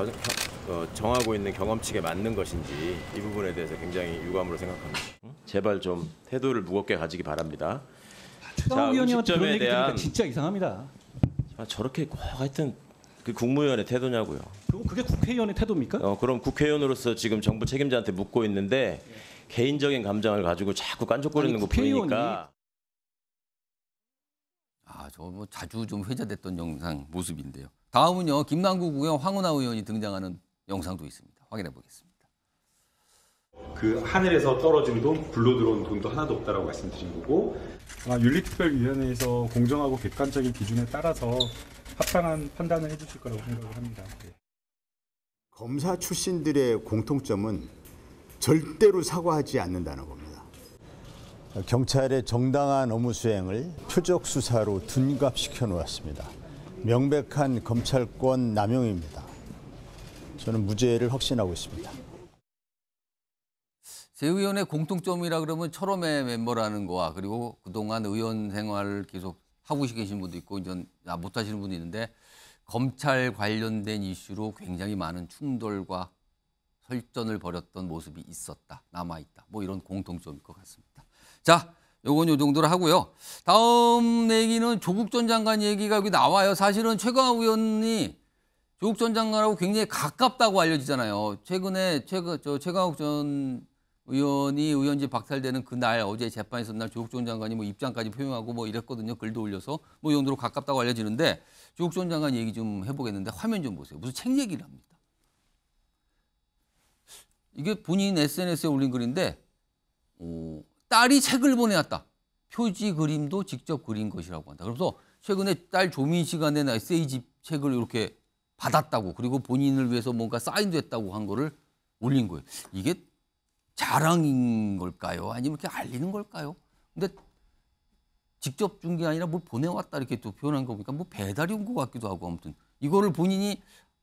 정하고 있는 경험칙에 맞는 것인지 이 부분에 대해서 굉장히 유감으로 생각합니다. 제발 좀 태도를 무겁게 가지기 바랍니다. 최강욱 의원님한테 그런 얘기 들으니까 진짜 이상합니다. 저렇게 꼭 하여튼 그 국무위원의 태도냐고요. 그게 국회의원의 태도입니까? 그럼 국회의원으로서 지금 정부 책임자한테 묻고 있는데 개인적인 감정을 가지고 자꾸 깐족거리는 거 보이니까. 아, 저 뭐 자주 좀 회자됐던 영상 모습인데요. 다음은요. 김남국 의원, 황운하 의원이 등장하는 영상도 있습니다. 확인해 보겠습니다. 그 하늘에서 떨어진 돈, 굴러 들어온 돈도 하나도 없다라고 말씀드린 거고 윤리특별위원회에서 공정하고 객관적인 기준에 따라서 합당한 판단을 해주실 거라고 생각을 합니다. 네. 검사 출신들의 공통점은 절대로 사과하지 않는다는 겁니다. 경찰의 정당한 업무 수행을 표적 수사로 둔갑시켜 놓았습니다. 명백한 검찰권 남용입니다. 저는 무죄를 확신하고 있습니다. 세 의원의 공통점이라 그러면 철험의 멤버라는 거와 그리고 그동안 의원 생활을 계속 하고 계신 분도 있고 이제 못 하시는 분도 있는데 검찰 관련된 이슈로 굉장히 많은 충돌과 설전을 벌였던 모습이 있었다. 남아있다. 뭐 이런 공통점일 것 같습니다. 자, 요건 요 정도로 하고요. 다음 얘기는 조국 전 장관 얘기가 여기 나와요. 사실은 최강욱 의원이 조국 전 장관하고 굉장히 가깝다고 알려지잖아요. 최근에 최강욱 전 의원이 의원직 박탈되는 그날 어제 재판 있었던 날 조국 전 장관이 뭐 입장까지 표명하고 뭐 이랬거든요. 글도 올려서 뭐 이 정도로 가깝다고 알려지는데 조국 전 장관 얘기 좀 해보겠는데 화면 좀 보세요. 무슨 책 얘기를 합니다. 이게 본인 SNS에 올린 글인데 딸이 책을 보내왔다. 표지 그림도 직접 그린 것이라고 한다. 그래서 최근에 딸 조민 씨가 낸 에세이집 책을 이렇게 받았다고 그리고 본인을 위해서 뭔가 사인도 했다고 한 거를 올린 거예요. 이게 자랑인 걸까요? 아니면 이렇게 알리는 걸까요? 근데 직접 준 게 아니라 뭘 보내왔다 이렇게 또 표현한 거 보니까 뭐 배달이 온 것 같기도 하고 아무튼 이거를 본인이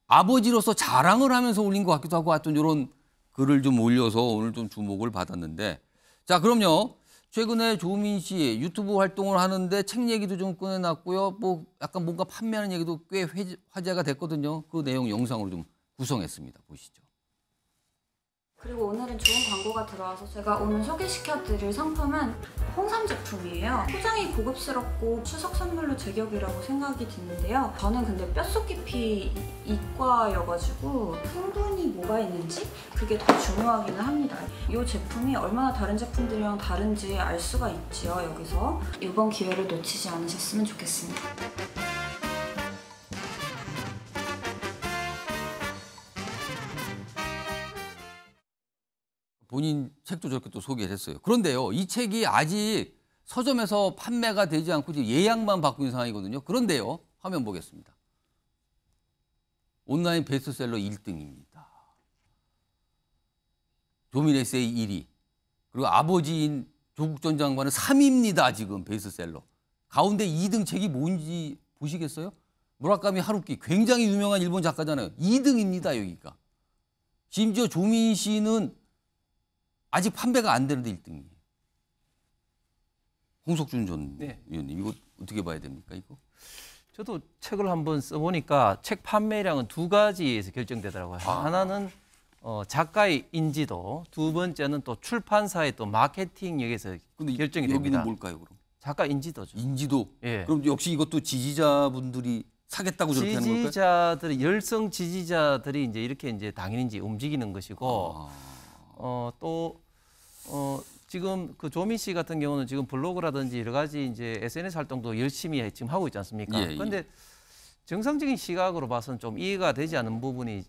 아버지로서 자랑을 하면서 올린 것 같기도 하고 하여튼 이런 글을 좀 올려서 오늘 좀 주목을 받았는데 자 그럼요. 최근에 조민 씨 유튜브 활동을 하는데 책 얘기도 좀 꺼내놨고요. 뭐 약간 뭔가 판매하는 얘기도 꽤 화제가 됐거든요. 그 내용 영상으로 좀 구성했습니다. 보시죠. 그리고 오늘은 좋은 광고가 들어와서 제가 오늘 소개시켜드릴 상품은 홍삼 제품이에요. 포장이 고급스럽고 추석 선물로 제격이라고 생각이 드는데요. 저는 근데 뼛속 깊이 이과여가지고 성분이 뭐가 있는지 그게 더 중요하기는 합니다. 이 제품이 얼마나 다른 제품들이랑 다른지 알 수가 있지요, 여기서. 이번 기회를 놓치지 않으셨으면 좋겠습니다. 본인 책도 저렇게 또 소개를 했어요. 그런데요, 이 책이 아직 서점에서 판매가 되지 않고 지금 예약만 받고 있는 상황이거든요. 그런데요, 화면 보겠습니다. 온라인 베스트셀러 1등입니다. 조민 에세이 1위. 그리고 아버지인 조국 전 장관은 3위입니다. 지금 베스트셀러. 가운데 2등 책이 뭔지 보시겠어요? 무라카미 하루키. 굉장히 유명한 일본 작가잖아요. 2등입니다. 여기가. 심지어 조민 씨는 아직 판매가 안 되는데 1등이에요. 홍석준 전 의원님 이거 어떻게 봐야 됩니까 이거? 저도 책을 한번 써보니까 책 판매량은 두 가지에서 결정되더라고요. 하나는 작가의 인지도, 두 번째는 또 출판사의 또 마케팅력에서 결정이 됩니다. 여기는 뭘까요, 그럼? 작가 인지도죠. 인지도. 예. 그럼 역시 이것도 지지자분들이 사겠다고 저렇게 하는 걸까요? 지지자들이 열성 지지자들이 이제 이렇게 이제 당연히 이제 움직이는 것이고 지금 그 조미 씨 같은 경우는 지금 블로그라든지 여러 가지 이제 SNS 활동도 열심히 지금 하고 있지 않습니까? 그런데 정상적인 시각으로 봐서는 좀 이해가 되지 않는 부분이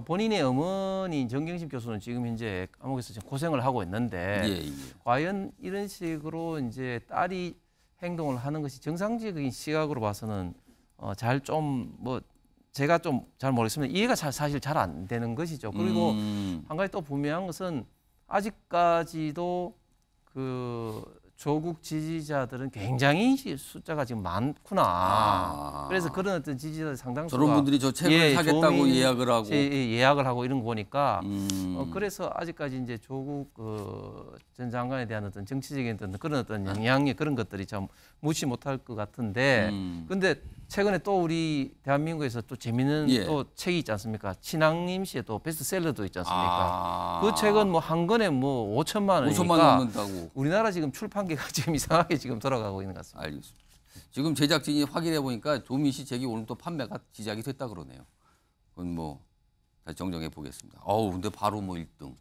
본인의 어머니 정경심 교수는 지금 현재 감옥에서 지금 고생을 하고 있는데 과연 이런 식으로 이제 딸이 행동을 하는 것이 정상적인 시각으로 봐서는 잘 좀 뭐 제가 좀 잘 모르겠습니다. 이해가 사실 잘 안 되는 것이죠. 그리고 한 가지 또 분명한 것은 아직까지도 그 조국 지지자들은 굉장히 숫자가 지금 많구나. 그래서 그런 어떤 지지자들 상당수가 저런 분들이 저 책을 사겠다고 예약을 하고 예약을 하고 이런 거 보니까 그래서 아직까지 이제 조국 전 장관에 대한 어떤 정치적인 어떤 그런 어떤 영향이 그런 것들이 참 무시 못할 것 같은데 근데 최근에 또 우리 대한민국에서 또 재미있는 또 책이 있지 않습니까? 친왕님 씨의 또 베스트셀러도 있지 않습니까? 그 책은 뭐 한 권에 뭐 5천만 원이니까 5천만 넘는다고. 우리나라 지금 출판계가 지금 이상하게 지금 돌아가고 있는 것 같습니다. 알겠습니다. 지금 제작진이 확인해 보니까 조미 씨 책이 오늘 또 판매가 시작이 됐다 그러네요. 그건 뭐 다시 정정해 보겠습니다. 근데 바로 뭐 1등,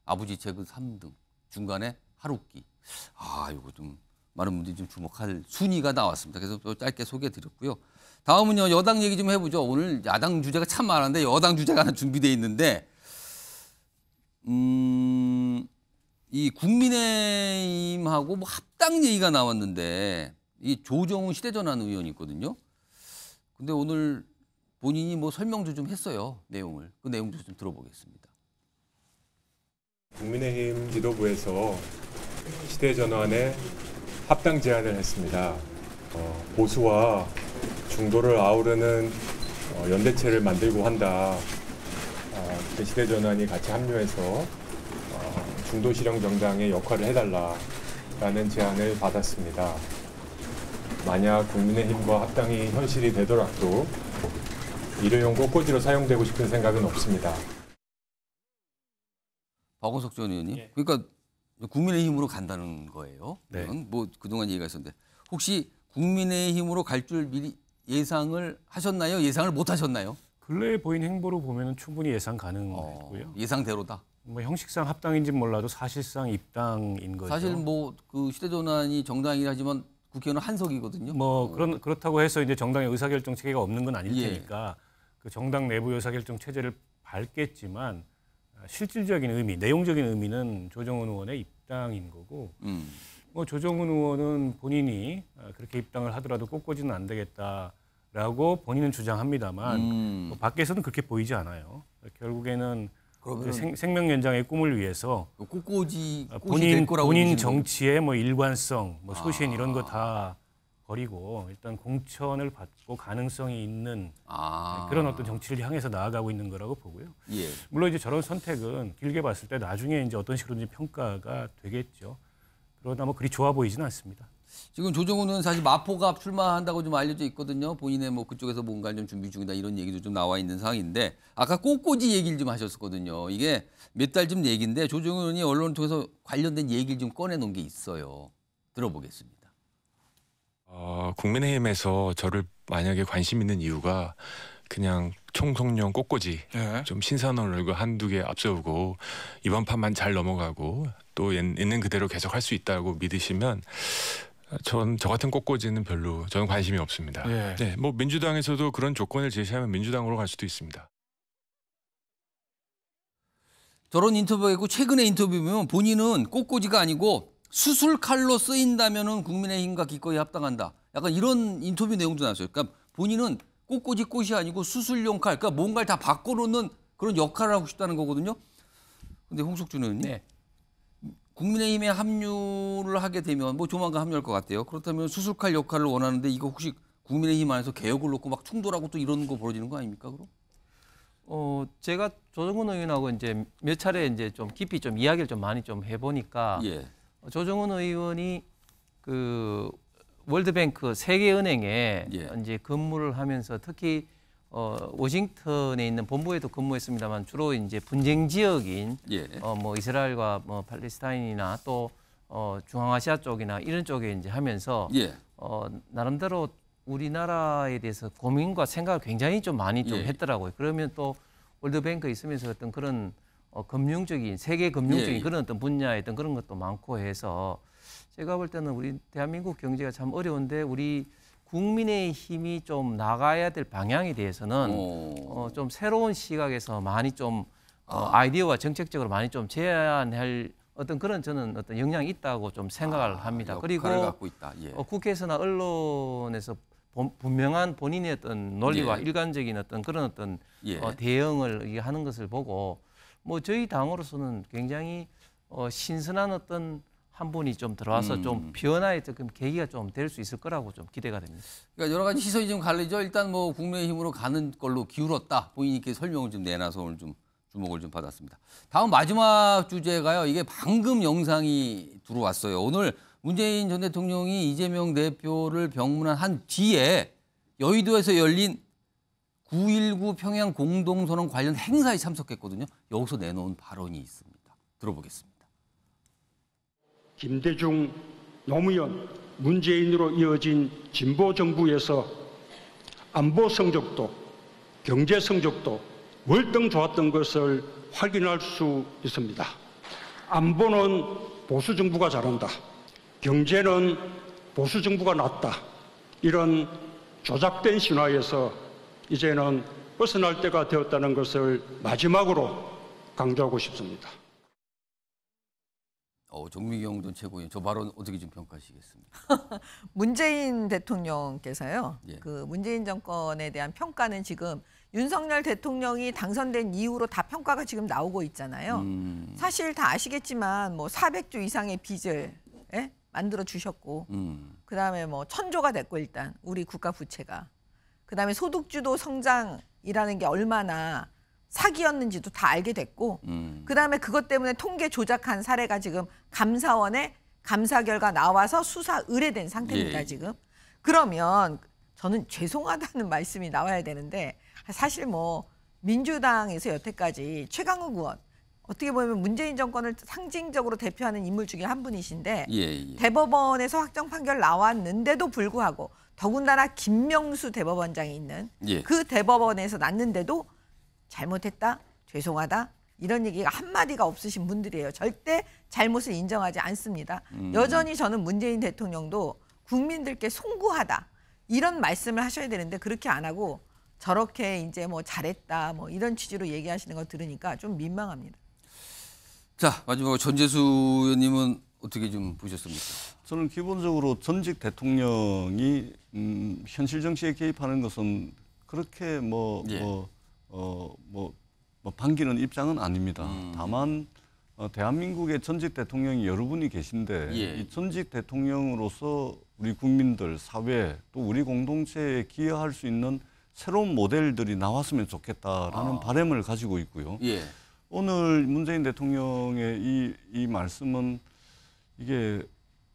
아버지 책은 3등, 중간에 하루끼. 이거 좀 많은 분들이 좀 주목할 순위가 나왔습니다. 그래서 또 짧게 소개해 드렸고요. 다음은요, 여당 얘기 좀 해보죠. 오늘 야당 주제가 참 많은데 여당 주제가 하나 준비되어 있는데 이 국민의힘하고 뭐 합당 얘기가 나왔는데 이 조정훈 시대전환 의원이 있거든요. 근데 오늘 본인이 뭐 설명도 좀 했어요. 내용을. 그 내용도 좀 들어보겠습니다. 국민의힘 지도부에서 시대전환에 합당 제안을 했습니다. 보수와 중도를 아우르는 연대체를 만들고 한다. 시대전환이 같이 합류해서 중도 실형 정당의 역할을 해달라라는 제안을 받았습니다. 만약 국민의힘과 합당이 현실이 되더라도 일회용 꽃꽂이로 사용되고 싶은 생각은 없습니다. 박원석 전 의원님, 그러니까 국민의힘으로 간다는 거예요. 네. 뭐 그동안 얘기가 있었는데 혹시 국민의힘으로 갈 줄 미리 예상을 하셨나요? 예상을 못 하셨나요? 근래에 보인 행보로 보면 충분히 예상 가능했고요. 예상대로다. 뭐 형식상 합당인지는 몰라도 사실상 입당인 거죠. 사실 뭐 그 시대전환이 정당이긴 하지만 국회의원은 한석이거든요. 뭐 그렇다고 해서 이제 정당의 의사결정 체계가 없는 건 아닐 테니까 그 정당 내부 의사결정 체제를 밟겠지만 실질적인 의미, 내용적인 의미는 조정훈 의원의 입당인 거고 뭐 조정훈 의원은 본인이 그렇게 입당을 하더라도 꽃꽂이는 안 되겠다라고 본인은 주장합니다만 뭐 밖에서는 그렇게 보이지 않아요. 결국에는 그 생명 연장의 꿈을 위해서 꽃꽂이 본인 정치의 뭐 일관성, 뭐 소신 이런 거 다 버리고 일단 공천을 받고 가능성이 있는 그런 어떤 정치를 향해서 나아가고 있는 거라고 보고요. 물론 이제 저런 선택은 길게 봤을 때 나중에 이제 어떤 식으로든지 평가가 되겠죠. 그러나 뭐 그리 좋아 보이지는 않습니다. 지금 조정훈 의원 사실 마포가 출마한다고 좀 알려져 있거든요. 본인의 뭐 그쪽에서 뭔가를 좀 준비 중이다 이런 얘기도 좀 나와 있는 상황인데 아까 꽃꽂이 얘기를 좀 하셨었거든요. 이게 몇 달 전 얘기인데 조정훈 의원이 언론을 통해서 관련된 얘기를 좀 꺼내놓은 게 있어요. 들어보겠습니다. 국민의힘에서 저를 만약에 관심 있는 이유가 그냥 총성령 꽃꽂이 좀 신선한 얼굴 한두 개 앞세우고 이번 판만 잘 넘어가고 또 있는 그대로 계속 할 수 있다고 믿으시면 저 같은 꽃꽂이는 별로 저는 관심이 없습니다. 네, 뭐 민주당에서도 그런 조건을 제시하면 민주당으로 갈 수도 있습니다. 저런 인터뷰가 있고 최근에 인터뷰 보면 본인은 꽃꽂이가 아니고 수술칼로 쓰인다면은 국민의힘과 기꺼이 합당한다. 약간 이런 인터뷰 내용도 나왔어요. 그러니까 본인은 꽃꽂이 꽃이 아니고 수술용 칼, 그러니까 뭔가를 다 바꿔놓는 그런 역할을 하고 싶다는 거거든요. 근데 홍석준 의원님, 국민의힘에 합류를 하게 되면 뭐 조만간 합류할 것 같아요. 그렇다면 수술칼 역할을 원하는데 이거 혹시 국민의힘 안에서 개혁을 놓고 막 충돌하고 또 이런 거 벌어지는 거 아닙니까, 그럼? 제가 조정훈 의원하고 이제 몇 차례 이제 좀 깊이 좀 이야기를 좀 많이 좀 해보니까 조정훈 의원이 그 월드뱅크 세계은행에 이제 근무를 하면서 특히 워싱턴에 있는 본부에도 근무했습니다만 주로 이제 분쟁 지역인 뭐 이스라엘과 뭐 팔레스타인이나 또 중앙아시아 쪽이나 이런 쪽에 이제 하면서 나름대로 우리나라에 대해서 고민과 생각을 굉장히 좀 많이 좀 했더라고요. 그러면 또 월드뱅크에 있으면서 어떤 그런 금융적인 세계 금융적인 그런 어떤 분야에 어떤 그런 것도 많고 해서 제가 볼 때는 우리 대한민국 경제가 참 어려운데 우리 국민의 힘이 좀 나가야 될 방향에 대해서는 좀 새로운 시각에서 많이 좀 아이디어와 정책적으로 많이 좀 제안할 어떤 그런 저는 어떤 영향이 있다고 좀 생각을 합니다. 그리고 갖고 있다. 국회에서나 언론에서 분명한 본인의 어떤 논리와 일관적인 어떤 그런 어떤 대응을 하는 것을 보고 뭐 저희 당으로서는 굉장히 신선한 어떤 한 분이 좀 들어와서 좀 변화의 조금 계기가 좀 될 수 있을 거라고 좀 기대가 됩니다. 그러니까 여러 가지 시선이 좀 갈리죠. 일단 뭐 국민의힘으로 가는 걸로 기울었다. 본인께 설명을 좀 내놔서 오늘 좀 주목을 좀 받았습니다. 다음 마지막 주제가요. 이게 방금 영상이 들어왔어요. 오늘 문재인 전 대통령이 이재명 대표를 병문안 뒤에 여의도에서 열린 9.19 평양 공동선언 관련 행사에 참석했거든요. 여기서 내놓은 발언이 있습니다. 들어보겠습니다. 김대중, 노무현, 문재인으로 이어진 진보 정부에서 안보 성적도 경제 성적도 월등 좋았던 것을 확인할 수 있습니다. 안보는 보수 정부가 잘한다. 경제는 보수 정부가 낫다. 이런 조작된 신화에서 이제는 벗어날 때가 되었다는 것을 마지막으로 강조하고 싶습니다. 정미경 전 최고위원, 저 발언 어떻게 좀 평가하시겠습니까? 문재인 대통령께서요. 그 문재인 정권에 대한 평가는 지금 윤석열 대통령이 당선된 이후로 다 평가가 지금 나오고 있잖아요. 사실 다 아시겠지만 뭐 400조 이상의 빚을 만들어 주셨고 그다음에 뭐 1000조가 됐고 일단 우리 국가 부채가 그다음에 소득주도 성장이라는 게 얼마나 사기였는지도 다 알게 됐고 그다음에 그것 때문에 통계 조작한 사례가 지금 감사원에 감사 결과 나와서 수사 의뢰된 상태입니다. 지금. 그러면 저는 죄송하다는 말씀이 나와야 되는데 사실 뭐 민주당에서 여태까지 최강욱 의원 어떻게 보면 문재인 정권을 상징적으로 대표하는 인물 중에 한 분이신데 대법원에서 확정 판결 나왔는데도 불구하고 더군다나 김명수 대법원장이 있는 그 대법원에서 났는데도 잘못했다, 죄송하다 이런 얘기가 한마디가 없으신 분들이에요. 절대 잘못을 인정하지 않습니다. 여전히 저는 문재인 대통령도 국민들께 송구하다 이런 말씀을 하셔야 되는데 그렇게 안 하고 저렇게 이제 뭐 잘했다 뭐 이런 취지로 얘기하시는 거 들으니까 좀 민망합니다. 자, 마지막으로 전재수 의원님은 어떻게 좀 보셨습니까? 저는 기본적으로 전직 대통령이 현실 정치에 개입하는 것은 그렇게 반기는 입장은 아닙니다. 다만 대한민국의 전직 대통령이 여러 분이 계신데 이 전직 대통령으로서 우리 국민들, 사회 또 우리 공동체에 기여할 수 있는 새로운 모델들이 나왔으면 좋겠다라는 바람을 가지고 있고요. 오늘 문재인 대통령의 이 말씀은 이게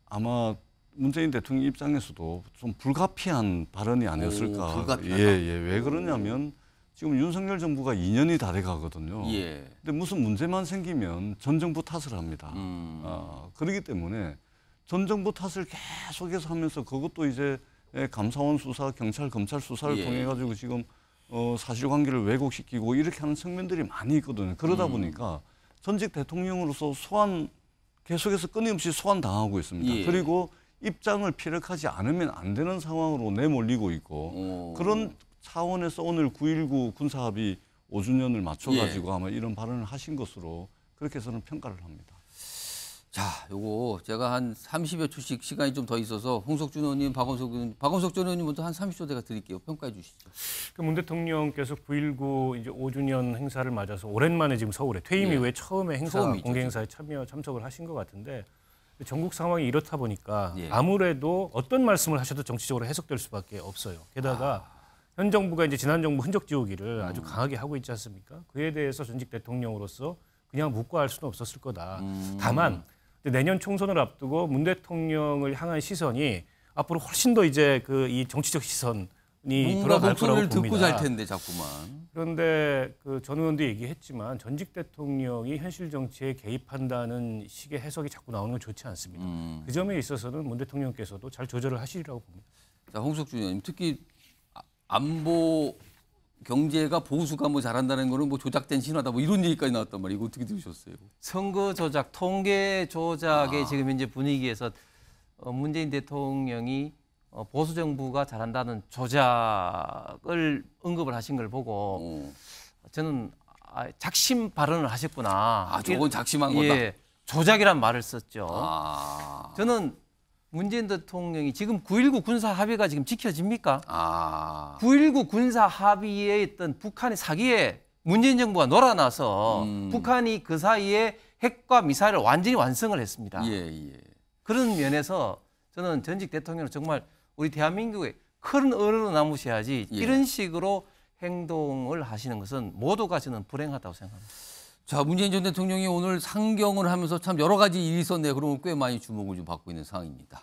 아마 문재인 대통령 입장에서도 좀 불가피한 발언이 아니었을까. 불가피하다. 왜 그러냐면 지금 윤석열 정부가 2년이 다 돼가거든요. 근데 무슨 문제만 생기면 전 정부 탓을 합니다. 그렇기 때문에 전 정부 탓을 계속해서 하면서 그것도 이제 감사원 수사, 경찰, 검찰 수사를 통해 가지고 지금 사실관계를 왜곡시키고 이렇게 하는 측면들이 많이 있거든요. 그러다 보니까 전직 대통령으로서 계속해서 끊임없이 소환당하고 있습니다. 그리고 입장을 피력하지 않으면 안 되는 상황으로 내몰리고 있고 그런 차원에서 오늘 9.19 군사합의 5주년을 맞춰가지고 아마 이런 발언을 하신 것으로 그렇게 저는 평가를 합니다. 자, 요거 제가 한 30여 초씩 시간이 좀 더 있어서 홍석준 의원님, 박원석 전 의원님부터 한 30초 제가 드릴게요. 평가해 주시죠. 문 대통령께서 9.19 이제 5주년 행사를 맞아서 오랜만에 지금 서울에 퇴임 이후에 처음에 공개 행사에 참석을 하신 것 같은데 전국 상황이 이렇다 보니까 아무래도 어떤 말씀을 하셔도 정치적으로 해석될 수밖에 없어요. 게다가 현 정부가 이제 지난 정부 흔적 지우기를 아주 강하게 하고 있지 않습니까? 그에 대해서 전직 대통령으로서 그냥 묵과할 수는 없었을 거다. 다만 내년 총선을 앞두고 문 대통령을 향한 시선이 앞으로 훨씬 더 이제 이 정치적 시선 돌아갈 거라고 봅니다. 듣고 잘 텐데 자꾸만. 그런데 그 전 의원도 얘기했지만 전직 대통령이 현실 정치에 개입한다는 식의 해석이 자꾸 나오는 건 좋지 않습니다. 그 점에 있어서는 문 대통령께서도 잘 조절을 하시리라고 봅니다. 자, 홍석준 의원님, 특히 안보 경제가 보수가 뭐 잘한다는 거는 뭐 조작된 신화다 뭐 이런 얘기까지 나왔단 말이에요. 이거 어떻게 들으셨어요? 선거 조작, 통계 조작의 지금 현재 분위기에서 문재인 대통령이 보수 정부가 잘한다는 조작을 언급을 하신 걸 보고 저는 작심 발언을 하셨구나. 저건 작심한 거다. 예, 조작이란 말을 썼죠. 저는 문재인 대통령이 지금 9.19 군사 합의가 지금 지켜집니까? 9.19 군사 합의에 있던 북한의 사기에 문재인 정부가 놀아나서 북한이 그 사이에 핵과 미사일을 완전히 완성을 했습니다. 그런 면에서 저는 전직 대통령은 정말 우리 대한민국의 큰 어른으로 남으셔야지 이런 식으로 행동을 하시는 것은 모두가 저는 불행하다고 생각합니다. 자, 문재인 전 대통령이 오늘 상경을 하면서 참 여러 가지 일이 있었네요. 그러면 꽤 많이 주목을 좀 받고 있는 상황입니다.